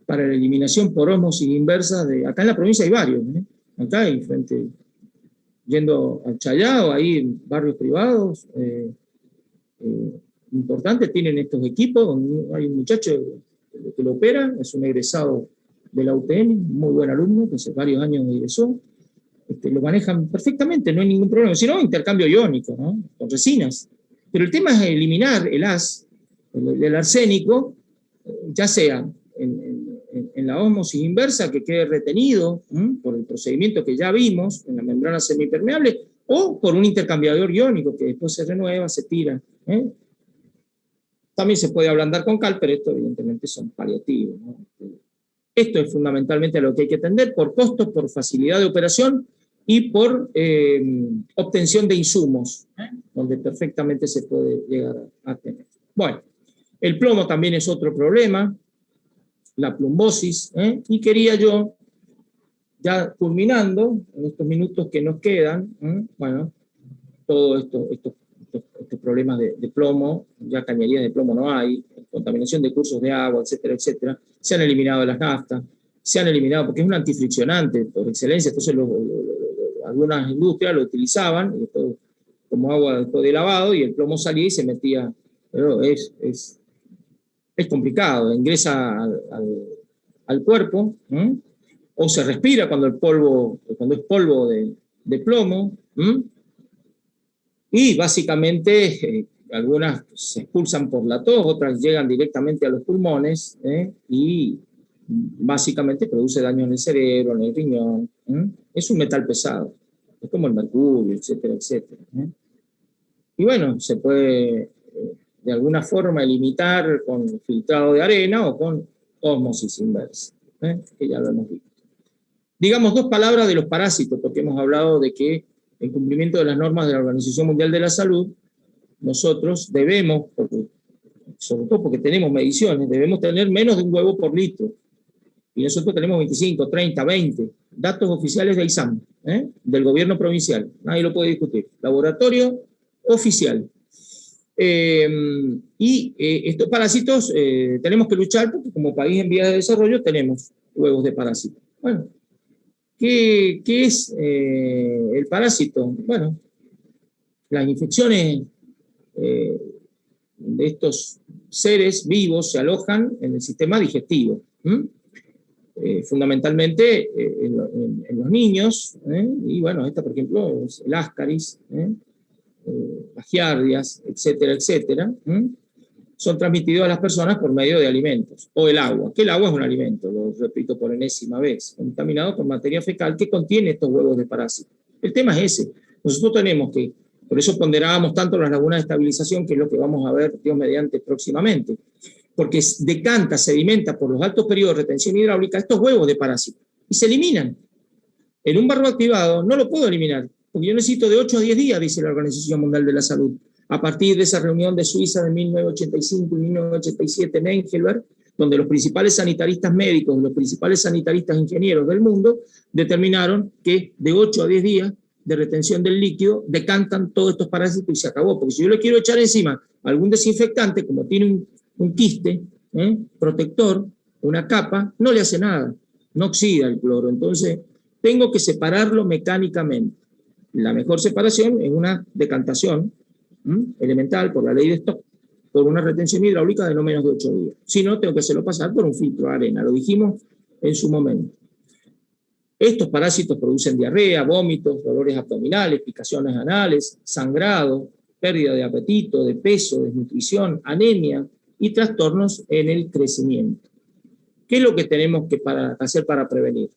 para la eliminación por ósmosis inversa. Acá en la provincia hay varios, acá hay frente, yendo al Chayao, ahí en barrios privados, importantes, tienen estos equipos, donde hay un muchacho que lo opera, es un egresado de la UTN, muy buen alumno, que hace varios años egresó, lo manejan perfectamente, no hay ningún problema. Si no, intercambio iónico, ¿no? Con resinas. Pero el tema es eliminar el arsénico, ya sea en la ósmosis inversa, que quede retenido por el procedimiento que ya vimos en la membrana semipermeable, o por un intercambiador iónico que después se renueva, se tira. También se puede ablandar con cal, pero esto evidentemente son paliativos, ¿no? Esto es fundamentalmente a lo que hay que atender, por costos, por facilidad de operación y por obtención de insumos, donde perfectamente se puede llegar a tener. Bueno, el plomo también es otro problema, la plombosis, y quería yo, ya culminando, en estos minutos que nos quedan, bueno, todos estos problemas de plomo, ya cañerías de plomo no hay, contaminación de cursos de agua, etcétera, etcétera, se han eliminado de las naftas, se han eliminado porque es un antifriccionante por excelencia, entonces algunas industrias lo utilizaban y después, como agua después de lavado, y el plomo salía y se metía, pero es es complicado, ingresa al cuerpo, o se respira cuando es polvo de plomo, y básicamente algunas se expulsan por la tos, otras llegan directamente a los pulmones, y básicamente produce daño en el cerebro, en el riñón. Es un metal pesado, es como el mercurio, etcétera, etcétera. Y bueno, se puede de alguna forma limitar con filtrado de arena o con ósmosis inversa, que ya lo hemos visto. Digamos 2 palabras de los parásitos, porque hemos hablado de que en cumplimiento de las normas de la Organización Mundial de la Salud, nosotros debemos, sobre todo porque tenemos mediciones, debemos tener menos de un huevo por litro. Y nosotros tenemos 25, 30, 20, datos oficiales de ISAM, del gobierno provincial, nadie lo puede discutir. Laboratorio oficial. Estos parásitos tenemos que luchar porque como país en vías de desarrollo tenemos huevos de parásitos. Bueno, ¿qué es el parásito? Bueno, las infecciones de estos seres vivos se alojan en el sistema digestivo, fundamentalmente en los niños, y bueno, esta por ejemplo es el ascaris, las giardias, etcétera, etcétera, son transmitidos a las personas por medio de alimentos, o el agua, que el agua es un alimento, lo repito por enésima vez, contaminado con materia fecal que contiene estos huevos de parásitos. El tema es ese. Nosotros tenemos que, por eso ponderábamos tanto las lagunas de estabilización, que es lo que vamos a ver, Dios mediante, próximamente, porque decanta, sedimenta por los altos periodos de retención hidráulica estos huevos de parásitos, y se eliminan. En un barro activado no lo puedo eliminar, porque yo necesito de 8 a 10 días, dice la Organización Mundial de la Salud. A partir de esa reunión de Suiza de 1985 y 1987 en Engelberg, donde los principales sanitaristas médicos, los principales sanitaristas ingenieros del mundo, determinaron que de 8 a 10 días de retención del líquido decantan todos estos parásitos y se acabó. Porque si yo le quiero echar encima algún desinfectante, como tiene un quiste protector, una capa, no le hace nada, no oxida el cloro. Entonces, tengo que separarlo mecánicamente. La mejor separación es una decantación elemental por la ley de Stock, por una retención hidráulica de no menos de 8 días. Si no, tengo que hacerlo pasar por un filtro de arena, lo dijimos en su momento. Estos parásitos producen diarrea, vómitos, dolores abdominales, picaciones anales, sangrado, pérdida de apetito, de peso, desnutrición, anemia y trastornos en el crecimiento. ¿Qué es lo que tenemos que hacer para prevenir?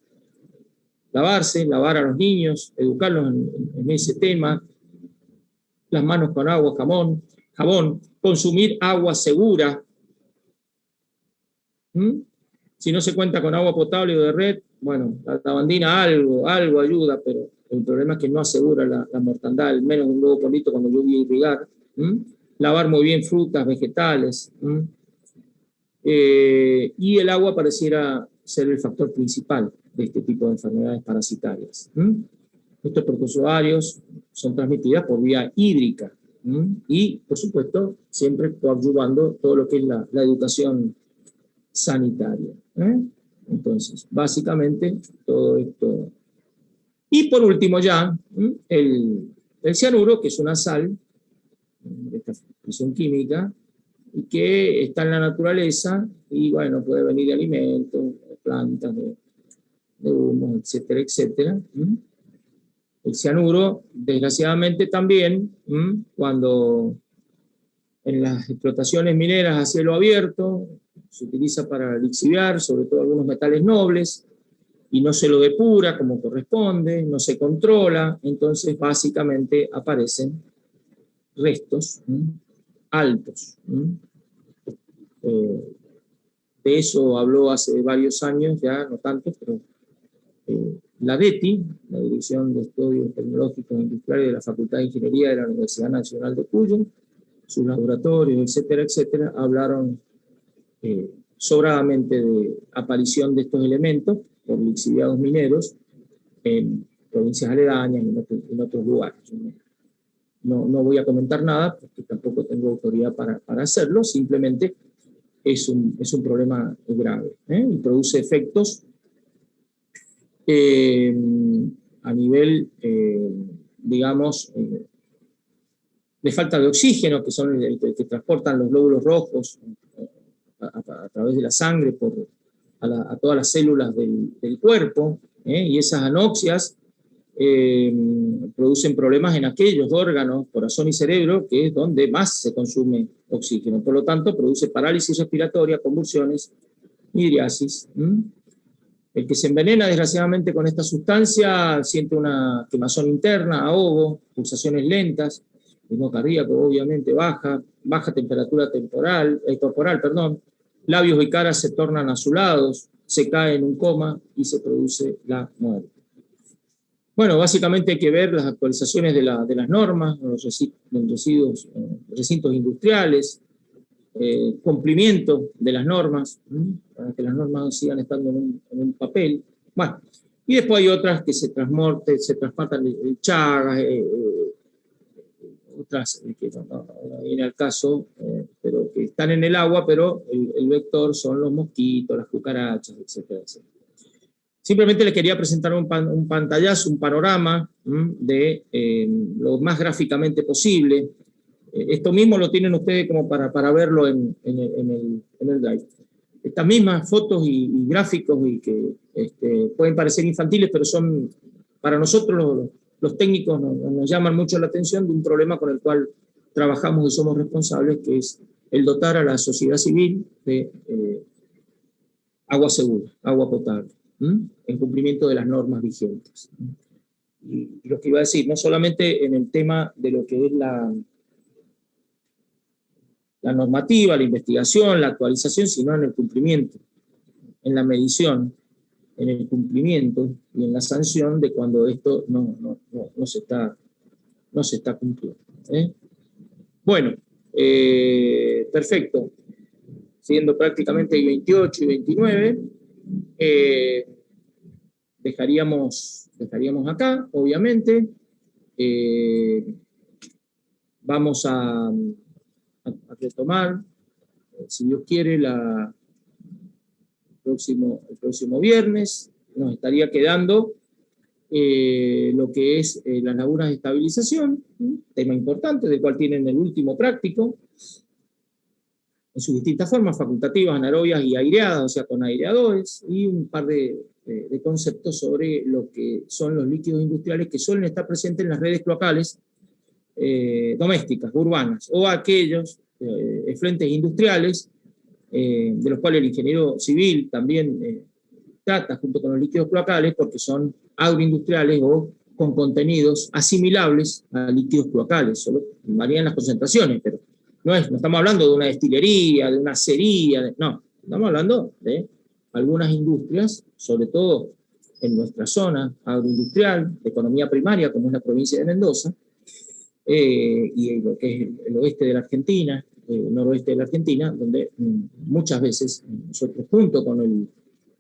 Lavarse, lavar a los niños, educarlos en ese tema, las manos con agua, jabón, consumir agua segura. Si no se cuenta con agua potable o de red, bueno, la lavandina algo ayuda, pero el problema es que no asegura la mortandad, al menos de un huevo por litro cuando yo voy a irrigar. Lavar muy bien frutas, vegetales. Y el agua pareciera ser el factor principal de este tipo de enfermedades parasitarias. Estos protozoarios son transmitidas por vía hídrica y, por supuesto, siempre coadyuvando todo lo que es la educación sanitaria. Entonces, básicamente, todo esto. Y por último ya, el cianuro, que es una sal de esta función química, y que está en la naturaleza, y bueno, puede venir de alimentos, de plantas, de humos, etcétera, etcétera. El cianuro, desgraciadamente también, cuando en las explotaciones mineras a cielo abierto, se utiliza para lixiviar, sobre todo algunos metales nobles, y no se lo depura como corresponde, no se controla, entonces básicamente aparecen restos altos. De eso habló hace varios años, ya no tanto, pero la DETI, la Dirección de Estudios Tecnológicos e Industriales de la Facultad de Ingeniería de la Universidad Nacional de Cuyo, sus laboratorios, etcétera, etcétera, hablaron sobradamente de aparición de estos elementos por lixiviados mineros en provincias aledañas y en otros lugares. No voy a comentar nada porque tampoco tengo autoridad para hacerlo, simplemente es un problema grave y produce efectos a nivel, digamos, de falta de oxígeno, que son el que transportan los glóbulos rojos a través de la sangre a todas las células del cuerpo, y esas anoxias producen problemas en aquellos órganos, corazón y cerebro, que es donde más se consume oxígeno. Por lo tanto, produce parálisis respiratoria, convulsiones, midriasis. El que se envenena, desgraciadamente, con esta sustancia siente una quemazón interna, ahogo, pulsaciones lentas, ritmo cardíaco, obviamente, baja temperatura corporal, labios y caras se tornan azulados, se cae en un coma y se produce la muerte. Bueno, básicamente hay que ver las actualizaciones de las normas, los recintos industriales, cumplimiento de las normas, para que las normas sigan estando en un papel. Bueno, y después hay otras que se transportan chagas, otras que no viene al caso, pero que están en el agua, pero el vector son los mosquitos, las cucarachas, etcétera, etcétera. Simplemente les quería presentar un pantallazo, un panorama de lo más gráficamente posible. Esto mismo lo tienen ustedes como para verlo en el Drive. Estas mismas fotos y gráficos y que pueden parecer infantiles, pero son, para nosotros los técnicos nos llaman mucho la atención de un problema con el cual trabajamos y somos responsables, que es el dotar a la sociedad civil de agua segura, agua potable, en cumplimiento de las normas vigentes. Y lo que iba a decir, no solamente en el tema de lo que es la normativa, la investigación, la actualización, sino en el cumplimiento, en la medición, en el cumplimiento y en la sanción de cuando esto no se está cumpliendo. Bueno, perfecto. Siendo prácticamente el 28 y 29, dejaríamos acá, obviamente. Vamos a retomar, si Dios quiere, el próximo viernes. Nos estaría quedando lo que es las lagunas de estabilización, tema importante, del cual tienen el último práctico, en sus distintas formas, facultativas, anaerobias y aireadas, o sea, con aireadores, y un par de conceptos sobre lo que son los líquidos industriales que suelen estar presentes en las redes cloacales domésticas, urbanas, o aquellos efluentes industriales, de los cuales el ingeniero civil también trata junto con los líquidos cloacales, porque son agroindustriales o con contenidos asimilables a líquidos cloacales, solo varían las concentraciones, pero no estamos hablando de una destilería, de una acería, no, estamos hablando de algunas industrias, sobre todo en nuestra zona agroindustrial, de economía primaria, como es la provincia de Mendoza, y lo que es el oeste de la Argentina, noroeste de la Argentina, donde muchas veces nosotros, junto con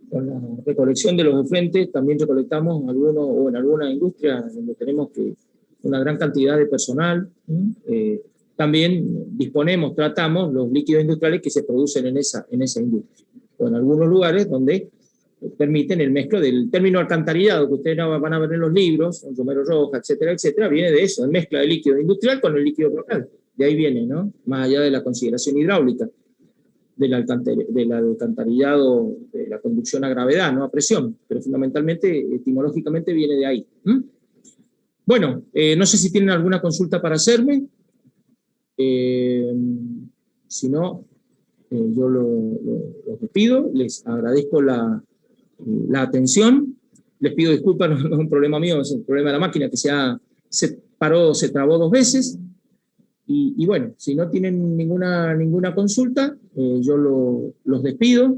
la recolección de los efluentes, también recolectamos o en alguna industria donde tenemos una gran cantidad de personal, también tratamos los líquidos industriales que se producen en esa industria, o en algunos lugares donde permiten el mezclo del término alcantarillado, que ustedes van a ver en los libros, en Romero Roja, etcétera, etcétera, viene de eso, de mezcla de líquido industrial con el líquido local. De ahí viene, ¿no? Más allá de la consideración hidráulica, del alcantarillado, de la conducción a gravedad, no a presión, pero fundamentalmente, etimológicamente, viene de ahí. Bueno, no sé si tienen alguna consulta para hacerme. Si no, yo los despido, les agradezco la atención, les pido disculpas, no es un problema mío, es un problema de la máquina que se trabó 2 veces, y bueno, si no tienen ninguna consulta, yo los despido,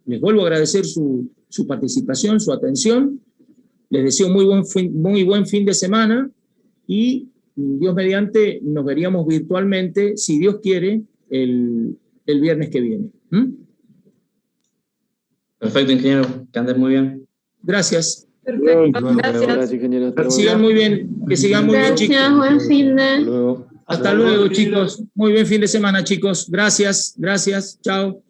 les vuelvo a agradecer su participación, su atención, les deseo muy buen fin de semana, y Dios mediante nos veríamos virtualmente, si Dios quiere, el viernes que viene. Perfecto, ingeniero, que andes muy bien. Gracias. Perfecto, gracias. Gracias, ingeniero. Que sigan muy bien, chicos. Gracias, buen fin de... Hasta luego, chicos. Muy buen fin de semana, chicos. Gracias, chao.